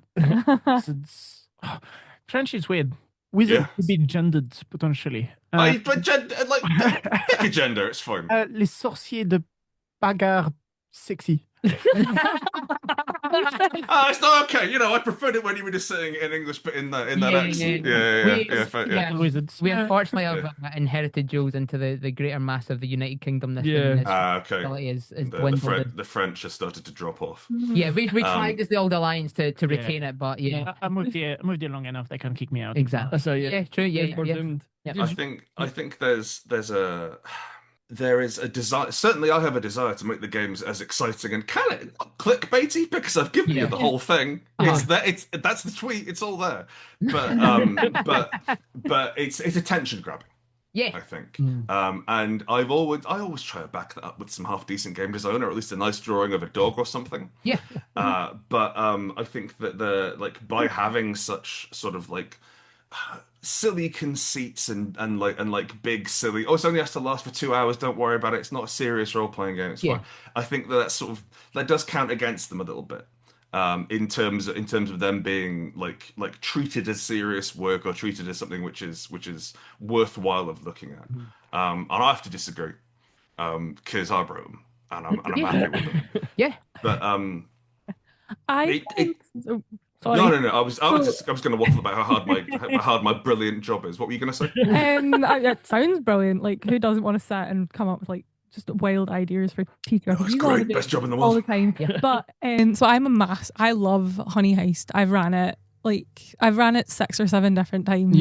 French is weird. Wizard could be gendered, potentially.
Pick a gender, it's fine.
Les sorciers de bagarre sexy.
It's not okay. I preferred it when you were just saying it in English, but in that accent.
Wizards.
We unfortunately have inherited Jules into the greater mass of the United Kingdom.
Okay.
The
French has started to drop off.
Yeah, we tried as the old alliance to retain it, but
I moved here long enough. They can kick me out.
Exactly.
So
True.
We're doomed.
I think there is a desire. Certainly, I have a desire to make the games as exciting and clickbaity, because I've given you the whole thing. It's there. That's the tweet. It's all there. But it's attention grabbing. I think. And I always try to back that up with some half decent game design, or at least a nice drawing of a dog or something. But I think that by having such sort of silly conceits and big silly, it's only has to last for 2 hours, don't worry about it, it's not a serious role-playing game, it's fine. I think that does count against them a little bit, in terms of them being treated as serious work, or treated as something which is worthwhile of looking at. And I have to disagree, because I wrote them and I'm happy with them. But
Sorry.
No. I was going to waffle about how hard my brilliant job is. What were you going to say?
It sounds brilliant. Who doesn't want to sit and come up with just wild ideas for TTRPG?
It's great, best job in the world
all the time. But so I'm a mass. I love Honey Heist. I've ran it 6 or 7 different times.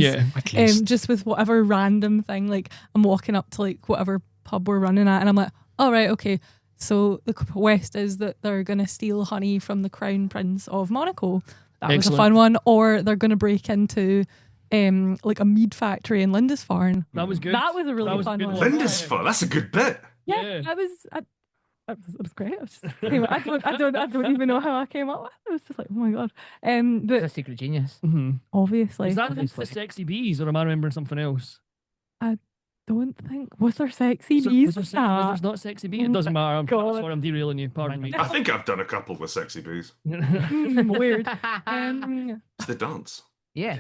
Just with whatever random thing. I'm walking up to whatever pub we're running at, and I'm like, all right, okay. So the quest is that they're going to steal honey from the Crown Prince of Monaco. That was a
Excellent.
fun one. Or they're going to break into like a mead factory in Lindisfarne.
That was good.
That was a really fun one.
Lindisfarne, that's a good bit.
Yeah, that was great. I don't even know how I came up with it. I was just like, oh my god. But
It's a secret genius.
obviously,
Is that the sexy bees, or am I remembering something else?
don't think was there sexy
Was
bees?
there's not sexy bees? It doesn't matter. Sorry, I'm derailing you. Pardon me.
I think I've done a couple with sexy bees.
Weird.
It's the dance.
Yeah.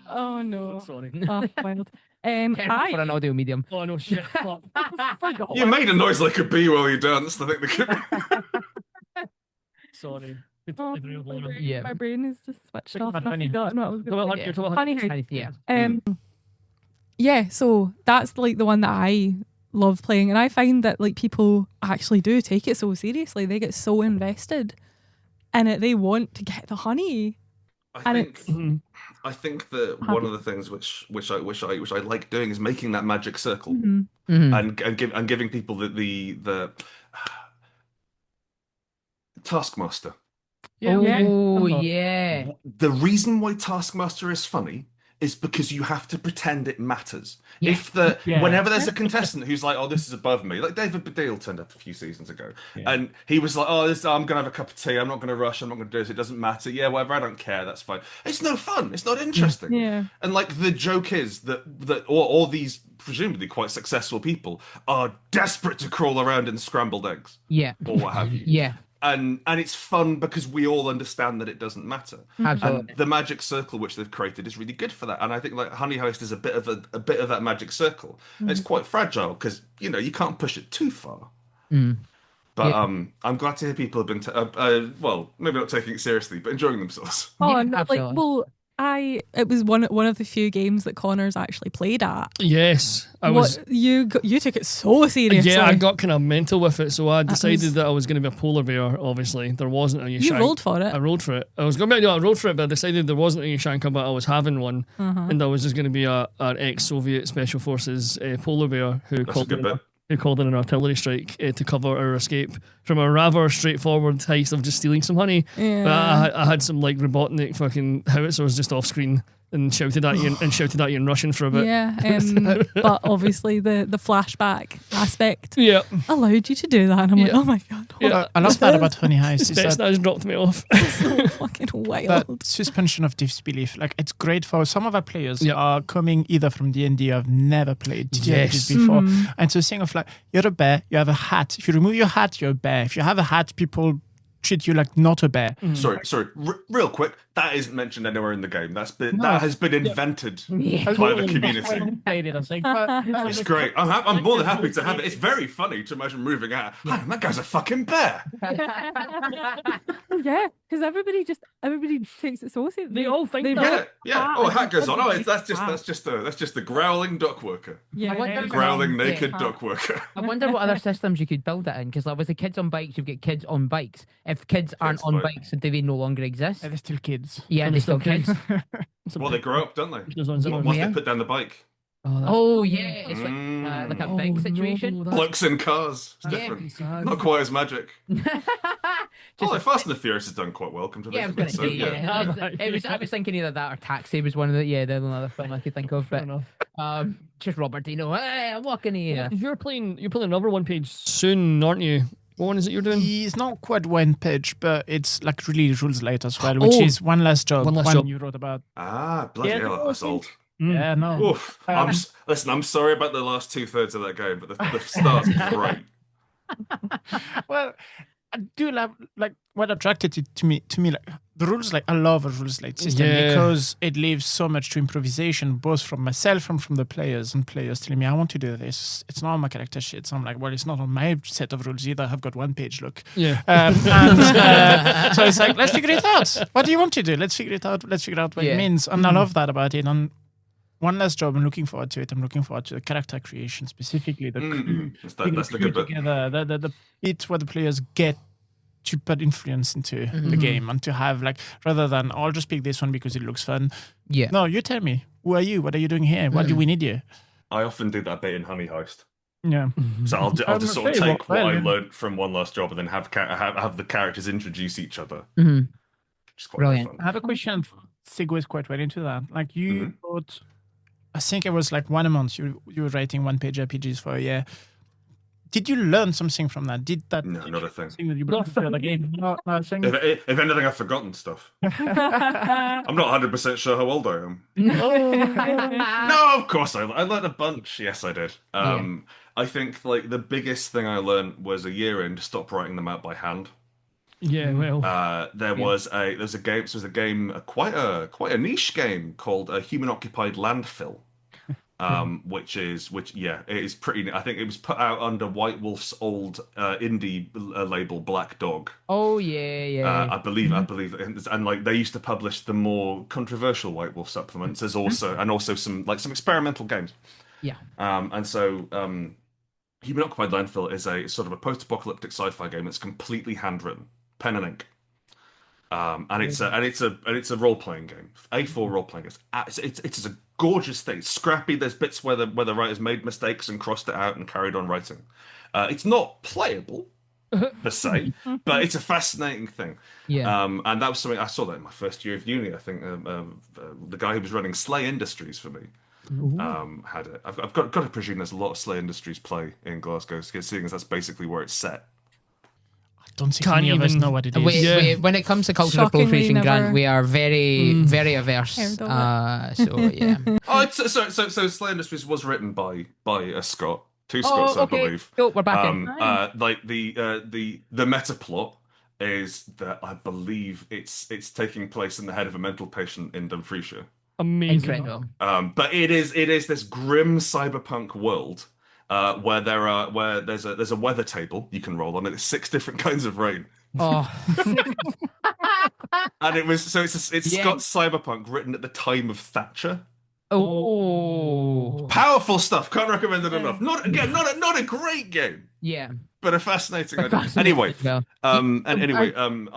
Oh no.
Sorry.
Oh, wild.
For an audio medium.
Oh no, shit. Fuck.
Forgot.
You made a noise like a bee while you danced. I think the
Sorry.
Oh,
Yeah.
my brain is just switched
Think
off.
about
I've
honey.
forgotten what I was going to say.
Honey.
Honey House.
Yeah.
Yeah, so that's like the one that I love playing, and I find that like people actually do take it so seriously. They get so invested in it, they want to get the honey.
I think that one of the things which I like doing is making that magic circle
Mm-hmm.
and giving people the Taskmaster.
Oh, yeah.
The reason why Taskmaster is funny is because you have to pretend it matters.
Yeah.
Whenever there's a contestant who's like, oh, this is above me, like David Baddiel turned up a few seasons ago, and he was like, oh, I'm gonna have a cup of tea, I'm not gonna rush, I'm not gonna do this, it doesn't matter, yeah, whatever, I don't care, that's fine. It's no fun, it's not interesting.
Yeah.
And like the joke is that all these presumably quite successful people are desperate to crawl around in scrambled eggs.
Yeah.
Or what have you.
Yeah.
And it's fun because we all understand that it doesn't matter.
Absolutely.
And the magic circle which they've created is really good for that. And I think like Honey Heist is a bit of that magic circle. It's quite fragile because you can't push it too far. But I'm glad to hear people have been well, maybe not taking it seriously, but enjoying themselves.
Oh,
Yeah,
no, like,
absolutely.
well, it was one of the few games that Connor's actually played at.
Yes,
You took it so seriously.
Yeah, I got kind of mental with it, so I decided that I was going to be a polar bear. Obviously, there wasn't a
You rolled for it.
I rolled for it. I was going to I rolled for it, but I decided there wasn't a Yashanka, but I was having one, and I was just going to be an ex-Soviet Special Forces polar bear who called in an artillery strike to cover our escape from a rather straightforward heist of just stealing some honey.
Yeah.
But I had some like Robotnik fucking howitzers just off screen and shouted at you in Russian for a bit.
Yeah, but obviously the flashback aspect allowed you to do that, and I'm like, oh my god.
I love that about Honey Heist.
Spetsnaz dropped me off.
So fucking wild.
That suspension of disbelief, like it's great for some of our players are coming either from D&D or have never played TTRPGs before, and so saying of like, you're a bear, you have a hat. If you remove your hat, you're a bear. If you have a hat, people treat you like not a bear.
Sorry, real quick. That isn't mentioned anywhere in the game. That has been invented by the community. It's great. I'm more than happy to have it. It's very funny to imagine moving out. Man, that guy's a fucking bear.
Yeah, because everybody takes it so seriously.
They all think
Yeah. Oh, hat goes on. Oh, that's just the growling duck worker.
Yeah.
Growling naked duck worker.
I wonder what other systems you could build it in, because like with the kids on bikes, you've got kids on bikes. If kids aren't on bikes, do they no longer exist?
They're still kids.
Yeah, they're still kids.
Well, they grow up, don't they? Once
Yeah.
they put down the bike.
Oh yeah, it's like a big situation.
Blokes in cars. It's different. Not quite as magic. Like Fast and the Furious has done quite well. Come to
Yeah, I was going to say, I was thinking either that or Taxi was one of the other film I could think of. But just Robert De Niro. Hey, I'm walking here.
You're playing another one page soon, aren't you? What one is it you're doing?
It's not quite one page, but it's like really rules late as well, which is One Last Job.
One Last Job
you wrote about.
Bloody hell, that's old.
Yeah, no.
Oof. I'm sorry about the last 2/3 of that game, but the start's great.
Well, I do love like what attracted it to me like the rules. Like I love a rules late system because it leaves so much to improvisation, both from myself and from the players. And players telling me, "I want to do this." It's not on my character sheet. So I'm like, "Well, it's not on my set of rules either. I've got one page. Look."
Yeah.
So it's like, let's figure it out. What do you want to do? Let's figure it out. Let's figure out what it means. And I love that about it. And One Last Job, I'm looking forward to it. I'm looking forward to the character creation, specifically the
that's the good bit.
Together, the bit where the players get to put influence into the game and to have like, rather than I'll just pick this one because it looks fun. Yeah. No, you tell me. Who are you? What are you doing here? Why do we need you?
I often do that bit in Honey Heist.
Yeah.
So I'll just sort of
very
take what
well,
I
yeah.
learned from one last job and then have the characters introduce each other.
Mhm.
Which is quite
Brilliant.
fun.
I have a question. Segues quite well into that. Like you
Mhm.
wrote, I think it was like 1 a month. You were writing 1-page RPGs for a year. Did you learn something from that? Did that
No, not a thing.
thing that you brought to the game? No, nothing.
If anything, I've forgotten stuff. I'm not 100% sure how old I am. No, of course I learned a bunch. Yes, I did. I think like the biggest thing I learned was a year in to stop writing them out by hand.
Yeah, well,
There's a game, quite a niche game called Human Occupied Landfill. Which it is pretty. I think it was put out under White Wolf's old indie label, Black Dog.
Oh yeah.
I believe, and like they used to publish the more controversial White Wolf supplements, as also some experimental games.
Yeah.
And so Human Occupied Landfill is a sort of a post-apocalyptic sci-fi game that's completely handwritten, pen and ink. And it's a role-playing game, A4 role-playing game. It's a gorgeous thing. It's scrappy. There's bits where the writers made mistakes and crossed it out and carried on writing. It's not playable per se, but it's a fascinating thing.
Yeah.
And that was something I saw that in my first year of uni. I think the guy who was running Slay Industries for me had it. I've got to presume there's a lot of Slay Industries play in Glasgow, seeing as that's basically where it's set.
Don't think
Can't
any of us
even-
know what it is.
Yeah.
When it comes to cultural
Shockingly
appropriation,
never
Grant, we are very, very averse.
heard of
So yeah.
Oh, so Slay Industries was written by a Scot, two Scots, I believe.
Cool, we're back in.
Like the meta plot is that I believe it's taking place in the head of a mental patient in Dumfriesshire.
amazing.
Incredible.
But it is this grim cyberpunk world where there's a weather table you can roll on. It's 6 different kinds of rain.
Oh,
And it's
Yeah.
Scott cyberpunk written at the time of Thatcher.
oh,
Powerful stuff. Can't recommend it enough. Not a great game,
yeah.
but a fascinating idea. Anyway,
Well,
I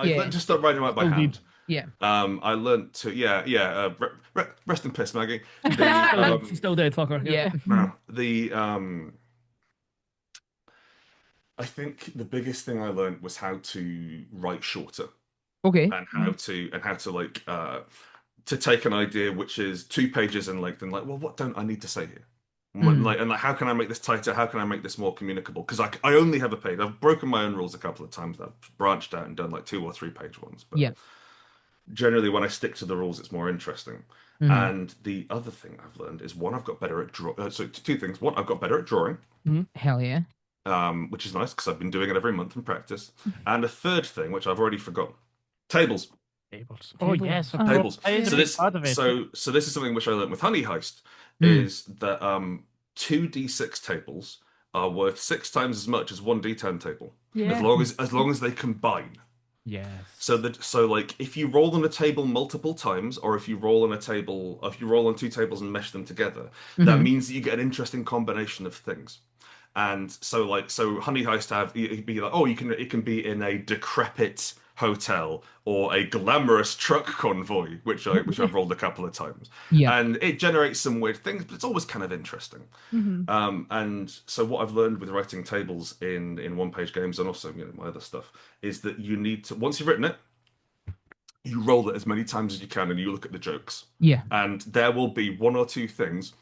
yeah.
learned to start writing out by hand.
yeah.
I learned to rest in piss, Maggie.
She's still dead, fucker.
Yeah.
I think the biggest thing I learned was how to write shorter
Okay.
and how to like to take an idea which is 2 pages in length and like, well, what don't I need to say here? Like how can I make this tighter? How can I make this more communicable? Because I only have a page. I've broken my own rules a couple of times. I've branched out and done like 2 or 3 page ones. But
Yeah.
generally, when I stick to the rules, it's more interesting. And the other thing I've learned is I've got better at so 2 things. One, I've got better at drawing.
Hell yeah.
Which is nice because I've been doing it every month in practice. And a third thing, which I've already forgotten, tables.
Tables. Oh yes, of
Tables.
course. That is a
So
big
this,
part of it.
so this is something which I learned with Honey Heist, is that 2d6 tables are worth 6 times as much as 1d10 table,
Yeah.
as long as they combine.
Yes.
So like if you roll on a table multiple times, or if you roll on 2 tables and mesh them together, that means that you get an interesting combination of things. And so Honey Heist you'd be like, oh, it can be in a decrepit hotel or a glamorous truck convoy, which I've rolled a couple of times.
Yeah.
And it generates some weird things, but it's always kind of interesting. And so what I've learned with writing tables in 1-page games, and also my other stuff, is that you need to, once you've written it, you roll it as many times as you can and you look at the jokes.
Yeah.
And there will be 1 or 2 things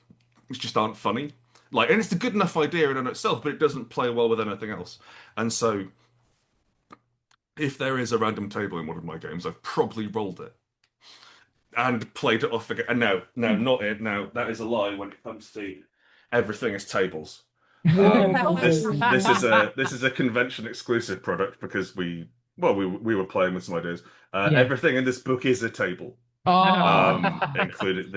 which just aren't funny. And it's a good enough idea in and of itself, but it doesn't play well with anything else. And so if there is a random table in one of my games, I've probably rolled it and played it off again. And no, not it. No, that is a lie when it comes to everything is tables. This is a convention exclusive product because we were playing with some ideas. Everything in this book is a table. Included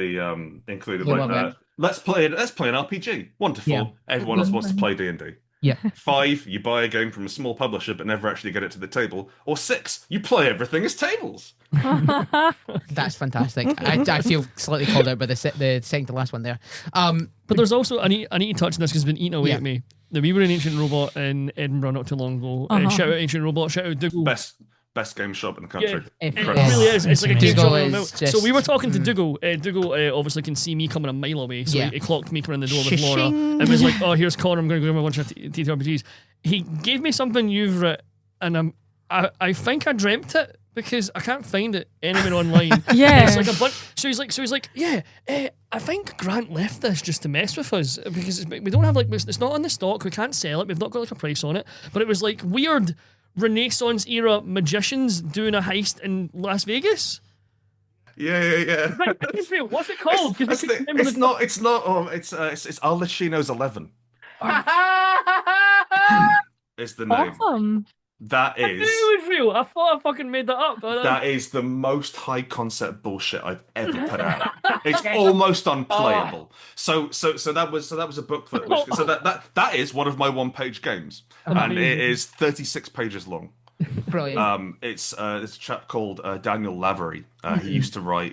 like let's play an RPG. 1 to 4.
Yeah.
Everyone else wants to play D&D.
Yeah.
5, you buy a game from a small publisher but never actually get it to the table. Or 6, you play everything as tables.
That's fantastic. I feel slightly called out by the second to last one there.
But there's also, I need to touch on this because it's been eating away
Yeah.
at me. We were in Ancient Robot in Edinburgh not too long ago. Shout out Ancient Robot, shout out Dougal.
Best best game shop in the country.
It
Yes.
really is. It's like a game
Dougal
shop.
is just-
So we were talking to Dougal. Dougal obviously can see me coming a mile away, so
Yeah.
he clocked me coming in the door with Laura
Shing.
and was like, "Oh, here's Connor. I'm going to go over a bunch of TTRPGs." He gave me something you've written, and I think I dreamt it because I can't find it anywhere online.
Yeah.
It's like a bunch. So he's like, yeah. I think Grant left this just to mess with us because we don't have it's not on the stock. We can't sell it. We've not got like a price on it. But it was like weird Renaissance era magicians doing a heist in Las Vegas.
Yeah.
What's it called?
It's Al Pacino's 11. Is the name.
Awesome.
That
I knew
is.
it was real. I thought I fucking made that up.
That is the most high concept bullshit I've ever put out. It's almost unplayable. So that was a book that is one of my one-page games, and it is 36 pages long.
Brilliant.
It's a chap called Daniel Lavery. He used to write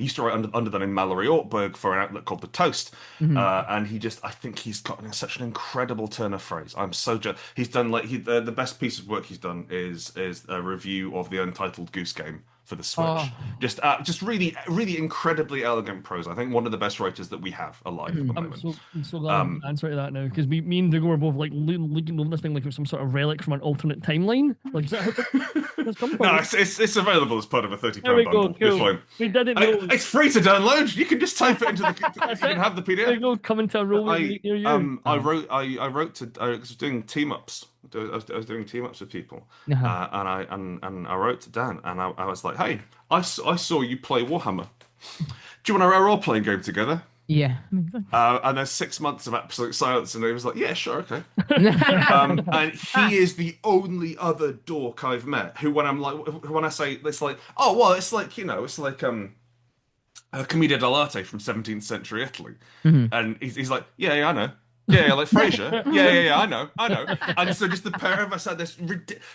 under the name Mallory Ortberg for an outlet called The Toast. And I think he's got such an incredible turn of phrase. I'm so he's done the best piece of work he's done is a review of the Untitled Goose Game for the Switch. Just really incredibly elegant prose. I think one of the best writers that we have alive at the moment.
I'm so glad I'm answering that now because me and Dougal were both like looking over this thing like it was some sort of relic from an alternate timeline. Like, is that how that's come from?
No, it's available as part of a £30
There we go.
bundle. It's
Cool.
fine.
We didn't know.
It's free to download. You can just type it into the. You can have the
There you
PDF.
go. Coming to a roll near you.
I was doing team ups. I was doing team ups with people, and I wrote to Dan, and I was like, "Hey, I saw you play Warhammer. Do you want to role playing game together?"
Yeah.
And then 6 months of absolute silence, and he was like, "Yeah, sure, okay." And he is the only other dork I've met who, when I say it's like, "Oh, well, it's like it's like a commedia dell'arte from 17th century Italy," and he's like, "Yeah, I know." Yeah, like Frasier. Yeah, I know. And so just the pair of us had this.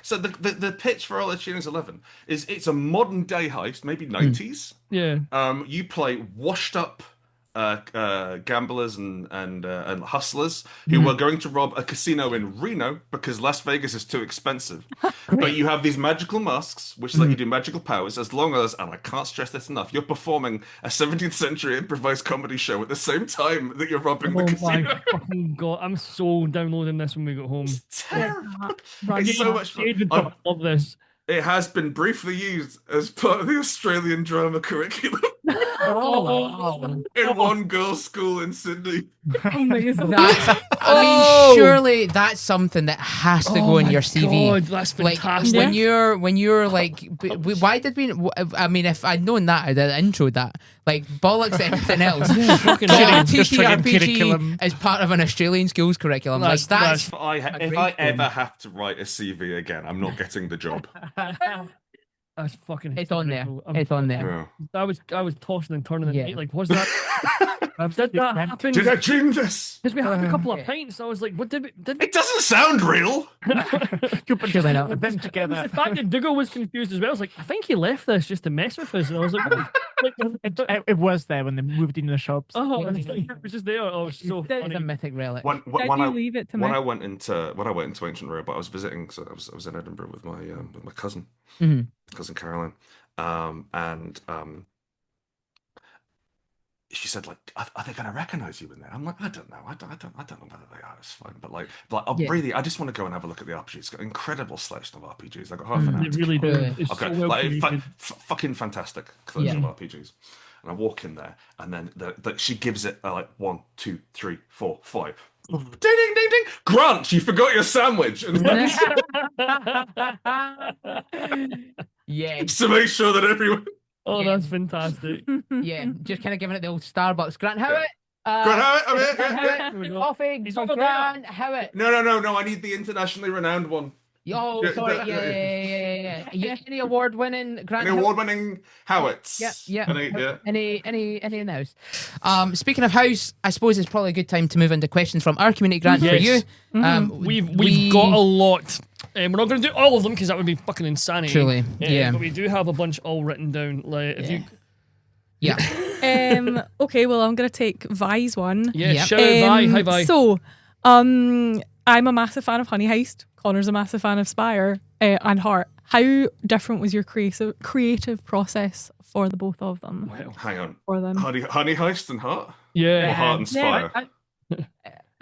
So the pitch for All Pacino's 11 is it's a modern day heist, maybe 90s.
Yeah.
You play washed up gamblers and hustlers who are going to rob a casino in Reno because Las Vegas is too expensive. But you have these magical masks which let you do magical powers as long as, and I can't stress this enough, you're performing a 17th century improvised comedy show at the same time that you're robbing the casino.
My fucking God, I'm so downloading this when we get home.
It's terrible. It's so much fun.
I love this.
It has been briefly used as part of the Australian drama curriculum in one girls' school in Sydney.
Surely that's something that has to go in your CV.
God, that's fantastic.
Like when you're like, why did we? I mean, if I'd known that, I'd have introed that. Like bollocks to anything else.
Fucking
TTRPG as part of an Australian schools curriculum.
That's-
Like that's.
If I ever have to write a CV again, I'm not getting the job.
That's fucking.
It's on there.
hysterical.
It's on there.
Yeah.
I was tossing and turning.
Yeah.
Like, what's that? Did that happen?
Did I dream this?
Because we had a couple of pints. I was like, what did we?
It doesn't sound real.
You put
Surely not.
them together.
The fact that Dougal was confused as well. I was like, I think he left this just to mess with us. And I was like,
It was there when they moved in the shops.
oh, and it was just there. Oh, it was so
That is
funny.
a mythic relic.
Did you leave it to
when
me?
I went into Ancient Robot, I was visiting. So I was in Edinburgh with my cousin, cousin Caroline, and she said, like, are they going to recognize you in there? I'm like, I don't know. I don't know whether they are. It's fine. But I just want to go and have a look at the RPGs. It's got an incredible selection of RPGs. I've got half an hour.
It really
to
did.
kill.
It's
Okay,
so well
like,
created.
fucking fantastic collection of RPGs. And I walk in there, and then she gives it like 1, 2, 3, 4, 5. Ding, ding, ding, ding! Grant, you forgot your sandwich. And
Yeah,
just to make sure that everyone.
Oh, that's fantastic.
yeah. Just kind of giving it the old Starbucks. Grant Howitt.
Grant Howitt, I'm here.
Grant
Yeah, yeah.
Howitt. Coffee.
He's
for
over
Grant Howitt.
No. I need the internationally renowned one.
Oh,
Yeah,
sorry.
yeah.
Yeah. Any award-winning Grant
An
Howitt?
award-winning Howitts.
Yeah.
Any.
Any in the house. Speaking of house, I suppose it's probably a good time to move into questions from our community, Grant, for you.
We've got a lot. We're not going to do all of them because that would be fucking insanity.
Truly, yeah.
But we do have a bunch all written down. Like, if you,
Yeah.
Okay, well, I'm going to take Vi's one.
yeah,
Yep.
shout out Vi. Hi, Vi.
So, I'm a massive fan of Honey Heist. Connor's a massive fan of Spire and Heart. How different was your creative process for the both of them?
Well,
Hang on.
For them.
Honey Heist and Heart? Or
yeah.
Heart and Spire?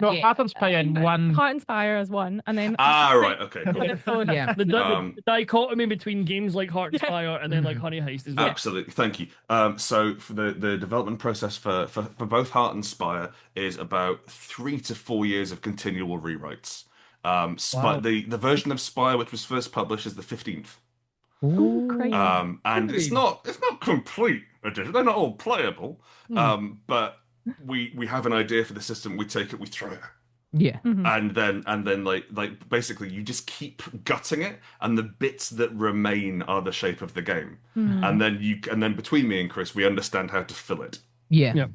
No,
Yeah.
Heart and Spire in one.
Heart and Spire as one, and then
Right, okay, cool.
Yeah.
The dichotomy between games like Heart and Spire and then like Honey Heist is
Absolutely, thank you. So for the development process for both Heart and Spire is about 3 to 4 years of continual rewrites.
Wow.
The version of Spire which was first published is the 15th.
Great.
And it's not complete edition. They're not all playable. But we have an idea for the system. We take it, we throw it.
Yeah.
And then like basically you just keep gutting it, and the bits that remain are the shape of the game. And then between me and Chris, we understand how to fill it.
Yeah.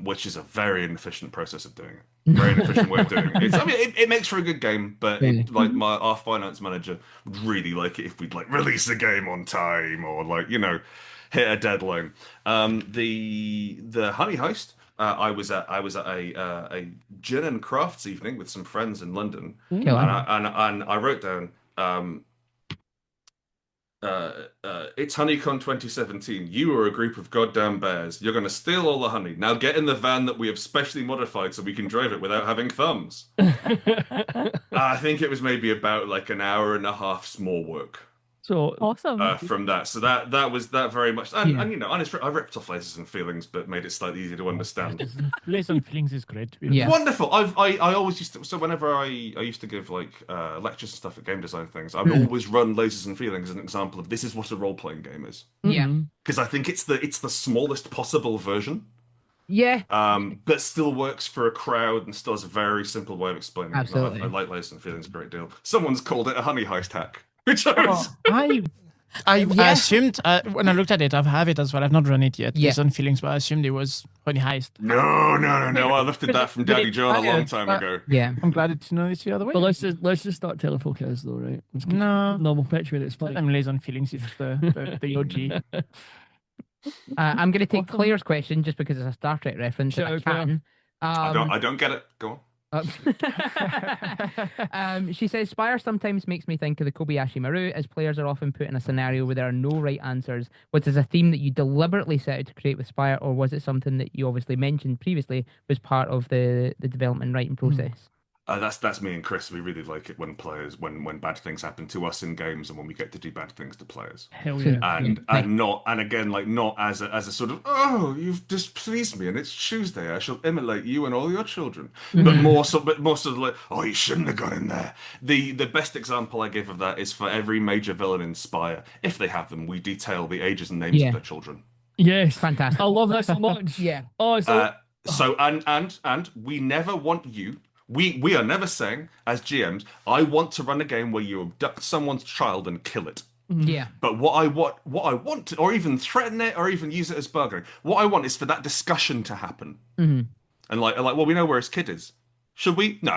Which is a very inefficient process of doing it. Very inefficient way of doing it. It makes for a good game, but our finance manager would really like it if we'd like release a game on time or like hit a deadline. The Honey Heist. I was at a gin and crafts evening with some friends in London, and I wrote down it's HoneyCon 2017. You are a group of goddamn bears. You're going to steal all the honey. Now get in the van that we have specially modified so we can drive it without having thumbs. I think it was maybe about like an hour and a half small work.
So
awesome.
From that, so that was that very much, and I ripped off Lasers and Feelings, but made it slightly easier to understand.
Lasers and Feelings is great.
Yeah.
Wonderful. I always used to, so whenever I used to give like lectures and stuff at game design things, I would always run Lasers and Feelings as an example of this is what a role playing game is.
Yeah.
Because I think it's the smallest possible version.
Yeah.
But still works for a crowd and still has a very simple way of explaining.
Absolutely.
I like Lasers and Feelings a great deal. Someone's called it a honey heist hack. Which I was...
I assumed when I looked at it, I have it as well. I've not run it yet.
Yeah.
Based on feelings, but I assumed it was Honey Heist.
No. I lifted that from Daddy John a long time ago.
Yeah.
I'm glad to know it's the other way.
But let's just start telling folk it is though, right?
No,
We'll perpetuate it. It's fine.
I'm lazy on feelings. It's the OG.
I'm going to take Claire's question just because it's a Star Trek reference.
Shout
If I
out,
can.
I don't get it. Go on.
She says Spire sometimes makes me think of the Kobayashi Maru, as players are often put in a scenario where there are no right answers. Was this a theme that you deliberately set out to create with Spire, or was it something that you obviously mentioned previously was part of the development writing process?
That's me and Chris. We really like it when bad things happen to us in games and when we get to do bad things to players.
Hell yeah.
And not as a sort of, oh, you've displeased me and it's Tuesday, I shall immolate you and all your children. But more sort of like, oh, you shouldn't have gone in there. The best example I give of that is for every major villain in Spire, if they have them, we detail the ages and names of their children.
Yes.
Fantastic.
I love that so much.
Yeah.
Oh,
so and we never want you. We are never saying, as GMs, I want to run a game where you abduct someone's child and kill it.
Yeah.
But what I want to, or even threaten it, or even use it as bargaining. What I want is for that discussion to happen. And like, well, we know where his kid is. Should we? No.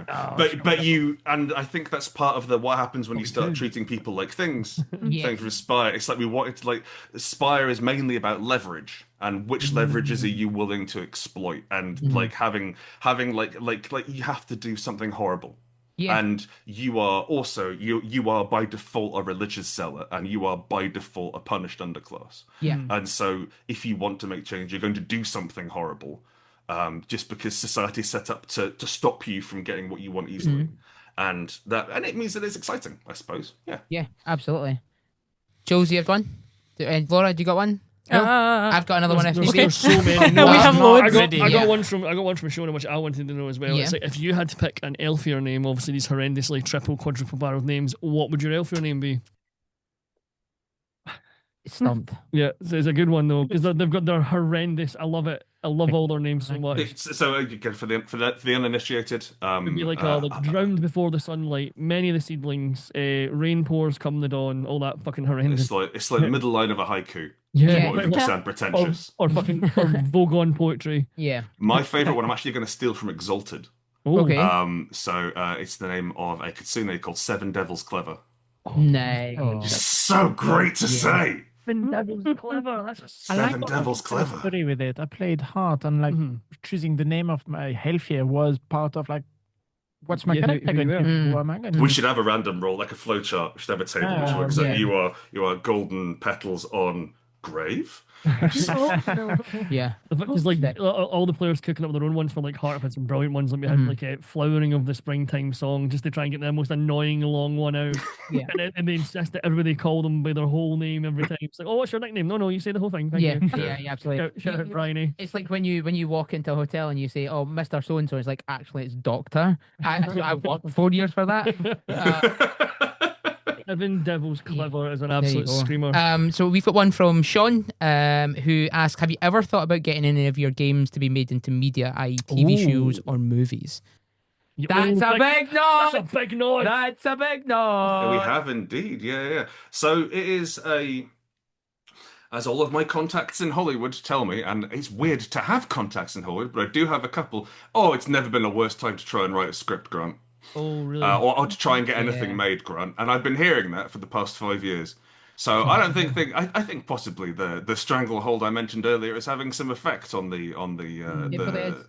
Oh,
But you, and I think that's part of what happens when you start treating people like things. Things with Spire. It's like we wanted to like Spire is mainly about leverage and which leverages are you willing to exploit, and like having like you have to do something horrible. Yeah. And you are also you are by default a religious zealot, and you are by default a punished underclass. Yeah. And so if you want to make change, you're going to do something horrible. Just because society is set up to stop you from getting what you want easily, and it means that it's exciting, I suppose. Yeah,
absolutely. Jules, you have one. Laura, do you got one? No? I've got another one.
There's so many.
We have loads.
I got one from Shona, which I wanted to know as well.
Yeah.
It's like if you had to pick an elfier name, obviously these horrendously triple, quadruple barreled names, what would your elfier name be?
Stumped.
Yeah, it's a good one though, because they've got their horrendous. I love it. I love all their names so much.
So again, for the uninitiated,
it'd be like drowned before the sunlight, many of the seedlings, rain pours come the dawn, all that fucking horrendous.
It's like the middle line of a haiku.
Yeah,
What would sound pretentious
or fucking or Vogon poetry.
Yeah.
My favorite one, I'm actually going to steal from Exalted.
Ooh.
Okay.
So it's the name of a kitsune called Seven Devils Clever.
Nice.
So great to say.
Seven Devils Clever. That's
Seven Devils Clever.
Story with it. I played hard, and like choosing the name of my healthier was part of like What's my
Yeah,
character
who you
going to
are.
do? Who am I going to
We
be?
should have a random roll, like a flow chart. We should have a table which works
yeah.
out you are golden petals on grave.
Yeah.
It's like
That-
all the players cooking up their own ones for like Heart. I've had some brilliant ones. Like we had like a flowering of the springtime song just to try and get the most annoying long one out.
Yeah.
And they insist that everybody call them by their whole name every time. It's like, oh, what's your nickname? No, you say the whole thing. Thank
Yeah,
you.
yeah, absolutely.
Shout out, Bryony.
It's like when you walk into a hotel and you say, "Oh, Mr. So and So," it's like actually it's Doctor. I worked 4 years for that.
Evan Devil's clever as an
There you
absolute
go.
screamer.
So we've got one from Sean, who asks, "Have you ever thought about getting any of your games to be made into media, i.e., TV shows or movies?" That's a big no.
That's a big noise.
That's a big no.
We have indeed, yeah. So it is as all of my contacts in Hollywood tell me, and it's weird to have contacts in Hollywood, but I do have a couple. Oh, it's never been a worse time to try and write a script, Grant.
Oh, really?
Or to try and get anything
Yeah.
made, Grant. And I've been hearing that for the past 5 years. So I don't think I think possibly the stranglehold I mentioned earlier is having some effect on the
probably is.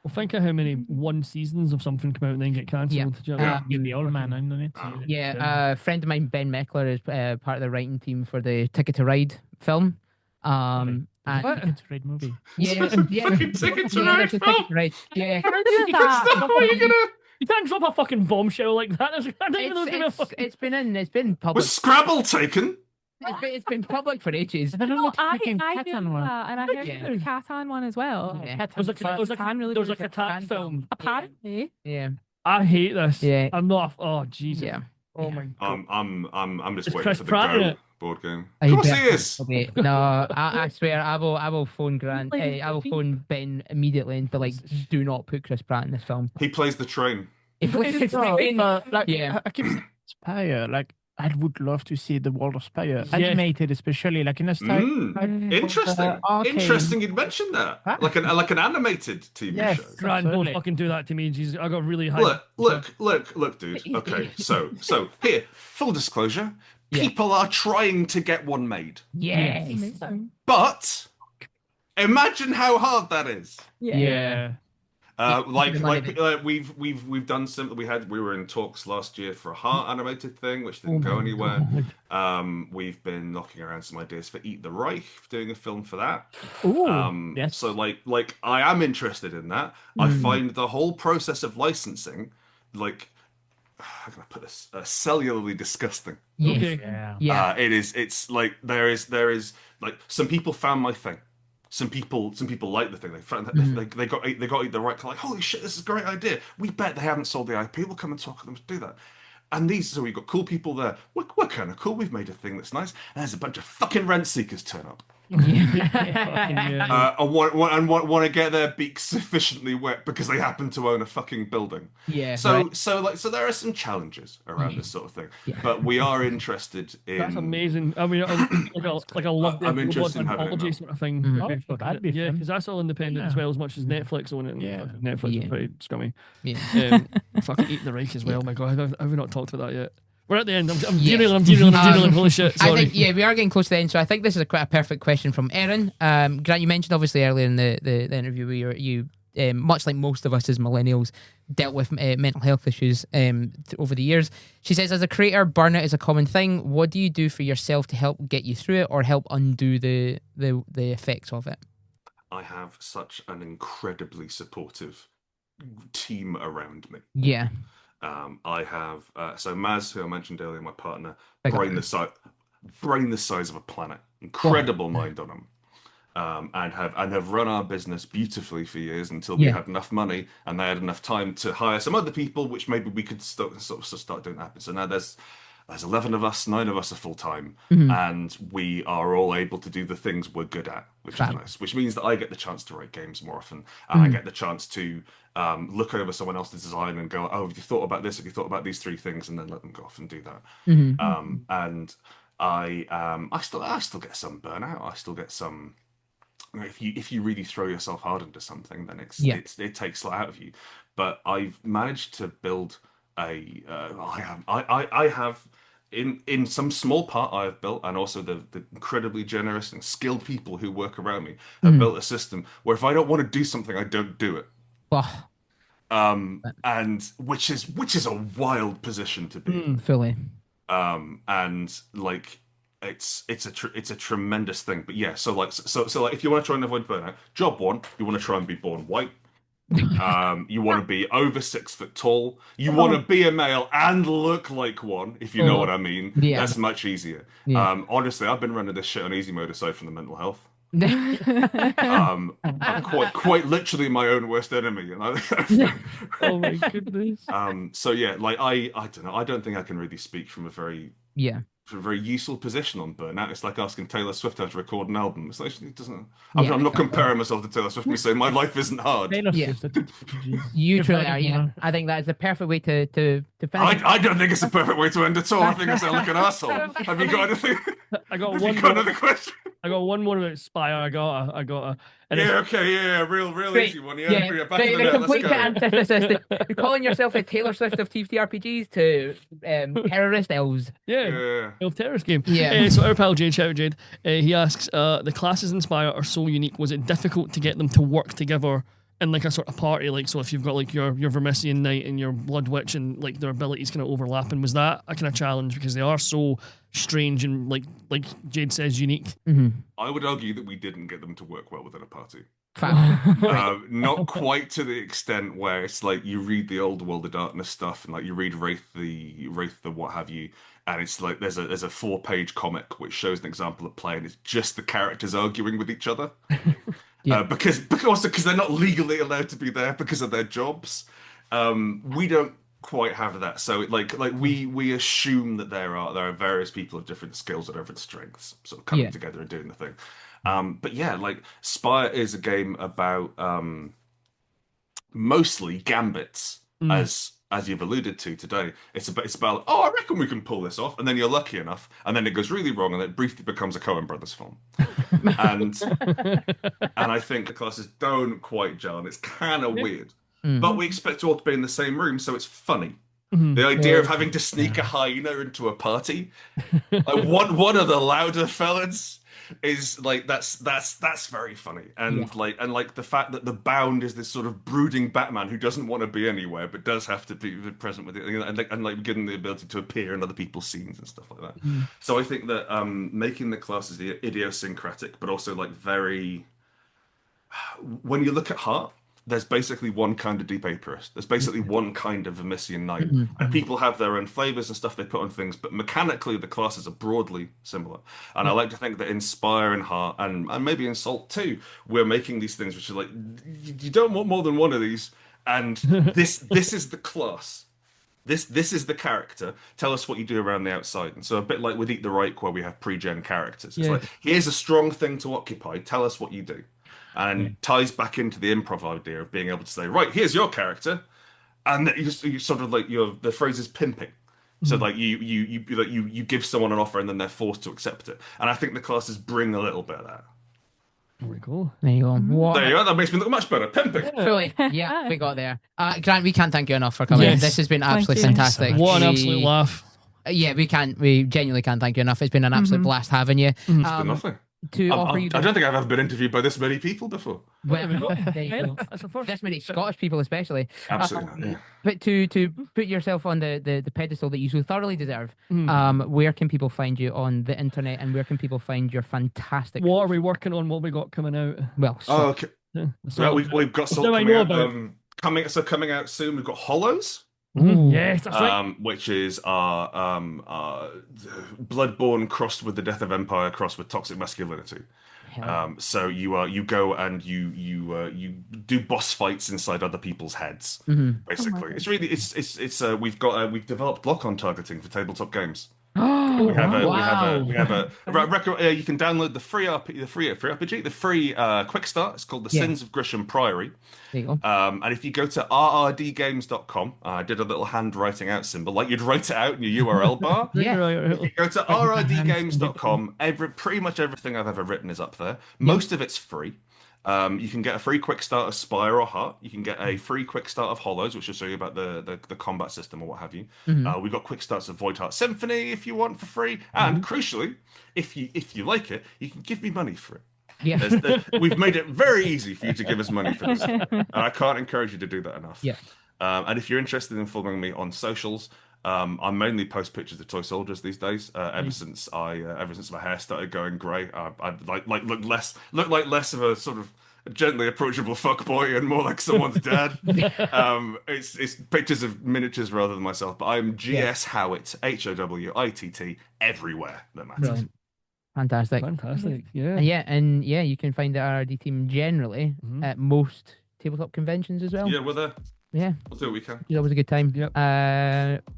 Well, think of how many one seasons of something come out and then get cancelled.
Yeah.
Do you know what I mean?
You're the old man, I'm on it.
Yeah, a friend of mine, Ben Meckler, is part of the writing team for the Ticket to Ride film. And
It's a great movie.
yeah,
Fucking Ticket to Ride
there's a
film.
Ticket to Ride. Yeah,
How are you gonna?
You can't drop a fucking bombshell like that. I don't even know it's gonna fucking.
it's been public.
Was Scrabble taken?
It's been public for ages.
I don't know
No,
what
I
freaking
knew
Catan one.
that, and I heard
Yeah.
the Catan one as well.
Yeah.
There was like a
Really
cat film.
Apparently,
Yeah,
I hate this.
Yeah.
I'm not. Oh Jesus.
yeah.
Oh my god.
I'm just
Is
waiting
Chris
for the
Pratt in
Go
it?
board game.
Are
Of
you
course he
better?
is.
Okay. No, I swear I will phone Grant.
Like,
I will phone Ben immediately and be like, "Do not put Chris Pratt in this film."
He plays the train.
If it's
Like,
Yeah.
I keep saying Spire. Like, I would love to see the world of Spire
Yeah.
animated, especially like in a style.
Interesting.
Okay.
Interesting you'd mentioned that.
Huh?
Like an animated TV
Yes.
show.
Grant, don't
Absolutely.
fucking do that to me. Jesus, I got really high.
Look, dude. Okay, so here, full disclosure. People are trying to get one made.
Yes.
amazing.
But imagine how hard that is.
Yeah.
We've done some. We were in talks last year for a Heart animated thing, which didn't go anywhere. We've been knocking around some ideas for Eat the Reich, doing a film for that.
Ooh, yes.
So like I am interested in that. I find the whole process of licensing, like, how can I put this? Cellularly disgusting.
Yes.
Okay.
Yeah.
Yeah.
It's like there is like some people found my thing. Some people like the thing. They found that they got the right. Like, holy shit, this is a great idea. We bet they haven't sold the IP. We'll come and talk to them to do that. And so we've got cool people there. We're kind of cool. We've made a thing that's nice. And there's a bunch of fucking rent seekers turn up.
Yeah.
And want to get their beaks sufficiently wet because they happen to own a fucking building.
Yeah.
So there are some challenges around this sort of thing.
Yeah.
But we are interested in.
That's amazing. I mean, like a love
I'm interested in having it
anthology
now.
sort of thing.
Oh, that'd be
Yeah,
fun.
because that's all independent as well as much as Netflix own it. And
Yeah.
fucking Netflix
Yeah.
is pretty scummy.
Yeah.
Fucking Eat the Reich as well. My God, have we not talked about that yet? We're at the end. I'm
Yes.
derailing. Holy shit.
I
Sorry.
think we are getting close to the end, so I think this is quite a perfect question from Erin. Grant, you mentioned obviously earlier in the interview where you much like most of us as millennials dealt with mental health issues over the years. She says, as a creator, burnout is a common thing. What do you do for yourself to help get you through it or help undo the effects of it?
I have such an incredibly supportive team around me.
Yeah.
I have so Maz, who I mentioned earlier, my partner,
Big
brain the size of a planet, incredible mind on him, and have run our business beautifully for years until we had enough money and they had enough time to hire some other people, which maybe we could start doing that. So now there's 11 of us, 9 of us are full time, and we are all able to do the things we're good at, which is nice. Which means that I get the chance to write games more often, and I get the chance to look over someone else's design and go, "Oh, have you thought about this? Have you thought about these 3 things?" And then let them go off and do that. And I still get some burnout. I still get some. If you really throw yourself hard into something, then it takes a lot out of you. But I've managed to build I have in some small part I have built, and also the incredibly generous and skilled people who work around me have built a system where if I don't want to do something, I don't do it.
Oh,
and which is a wild position to be in.
Fully.
And like it's a tremendous thing. But yeah, so like if you want to try and avoid burnout, job one, you want to try and be born white. You want to be over 6 foot tall. You want to be a male and look like one, if you know what I mean.
Yeah.
That's much easier.
Yeah.
Honestly, I've been running this shit on easy mode aside from the mental health. I'm quite literally my own worst enemy, you know.
Oh my goodness.
So yeah, like I don't know. I don't think I can really speak from a very useful position on burnout. It's like asking Taylor Swift how to record an album. It's like it doesn't. I'm not comparing myself to Taylor Swift and saying my life isn't hard.
Yeah. You truly are. Yeah, I think that is the perfect way to finish.
I don't think it's a perfect way to end at all. I think I sound like an asshole. Have you got anything?
I got
Have
one
you got
more.
another question?
I got one more about Spire. I got a. And
Yeah, okay, yeah, real easy one. Yeah, bring it back to the
the
net.
complete
Let's go.
antithesis. You're calling yourself a Taylor Swift of TTRPGs to terrorist elves.
Yeah. Terrorist game.
Yeah.
So our pal Jade, shout out Jade, he asks, the classes in Spire are so unique. Was it difficult to get them to work together in like a sort of party? Like, so if you've got like your Vermisian Knight and your Blood Witch and like their abilities kind of overlapping, was that a kind of challenge because they are so strange and like Jade says, unique?
Mm-hmm.
I would argue that we didn't get them to work well within a party.
Fact.
Not quite to the extent where it's like you read the old World of Darkness stuff and like you read Wraith the what have you, and it's like there's a 4-page comic which shows an example of play and it's just the characters arguing with each other. Because they're not legally allowed to be there because of their jobs. We don't quite have that. So like we assume that there are various people of different skills and different strengths sort of coming together and doing the thing. But yeah, like Spire is a game about mostly gambits, as you've alluded to today. It's about I reckon we can pull this off, and then you're lucky enough, and then it goes really wrong, and it briefly becomes a Coen Brothers film. and I think the classes don't quite gel, and it's kind of weird. But we expect you all to be in the same room, so it's funny. The idea of having to sneak a hyena into a party, like one of the louder fellas is like that's very funny, and like the fact that the Bound is this sort of brooding Batman who doesn't want to be anywhere but does have to be present with it, and like given the ability to appear in other people's scenes and stuff like that. So I think that making the classes idiosyncratic, but also like very. When you look at Heart, there's basically one kind of deep apiarist. There's basically one kind of Vermisian Knight. And people have their own flavors and stuff they put on things, but mechanically the classes are broadly similar. And I like to think that in Spire and Heart, and maybe in Salt too, we're making these things which are like, you don't want more than one of these. And this is the class. This is the character. Tell us what you do around the outside. And so a bit like with Eat the Reich, where we have pre-gen characters. It's like, here's a strong thing to occupy. Tell us what you do. And ties back into the improv idea of being able to say, right, here's your character, and you sort of like the phrase is pimping. So like you give someone an offer and then they're forced to accept it. And I think the classes bring a little bit of that.
Very cool.
There you go.
There you go. That makes me look much better. Pimping.
Fully. Yeah, we got there. Grant, we can't thank you enough for coming.
Yes.
This has been absolutely
Thank you.
fantastic.
What an absolute laugh.
Yeah, we genuinely can't thank you enough. It's been an absolute blast having you.
It's been nothing.
To offer you
I don't think I've ever been interviewed by this many people before.
Well, there you go.
That's the first.
This many Scottish people, especially.
Absolutely not. Yeah.
But to put yourself on the pedestal that you so thoroughly deserve, where can people find you on the internet, and where can people find your fantastic?
What are we working on? What we got coming out?
Well,
Oh, okay.
Yeah.
Well, we've got Salt
Now I
coming
know
out.
about
Coming out soon. We've got Hollows.
Yes, that's right.
Which is our Bloodborne crossed with the Death of Empire crossed with toxic masculinity. So you go and you do boss fights inside other people's heads. Basically, it's really it's we've developed lock-on targeting for tabletop games. We have you can download the free RPG, the free quick start. It's called The Sins of Grisham Priory.
There you go.
And if you go to rrdgames.com, I did a little handwriting out symbol, like you'd write it out in your URL bar. If you go to rrdgames.com, pretty much everything I've ever written is up there. Most of it's free. You can get a free quick start of Spire or Heart. You can get a free quick start of Hollows, which will show you about the combat system or what have you. We've got quick starts of Void Heart Symphony if you want for free, and crucially, if you like it, you can give me money for it.
Yeah.
We've made it very easy for you to give us money for this, and I can't encourage you to do that enough.
Yeah.
And if you're interested in following me on socials, I mainly post pictures of toy soldiers these days. Ever since my hair started going grey, I look like less of a sort of gently approachable fuckboy and more like someone's dad. It's pictures of miniatures rather than myself. But I'm GS Howitt, HOWITT, everywhere that matters.
Brilliant. Fantastic.
Yeah.
And you can find the RRD team generally at most tabletop conventions as well.
Yeah, we're there.
Yeah.
We'll do what we can.
That was a good time.
Yep.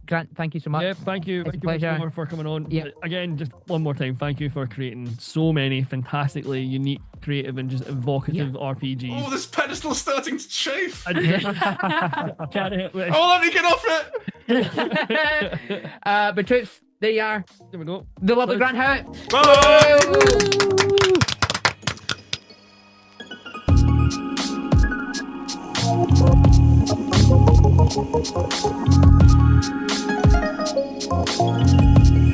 Grant, thank you so much.
Yeah, thank you.
It's
Thank
a
you
pleasure.
for coming on.
Yeah.
Again, just one more time, thank you for creating so many fantastically unique, creative, and just evocative RPGs.
Oh, this pedestal's starting to chafe.
Can't hit with-
Oh, let me get off it.
But troops, there you are.
There we go.
The lovely Grant Howitt.
Bye.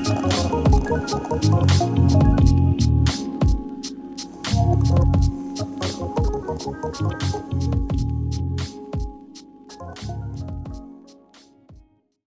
Thank you.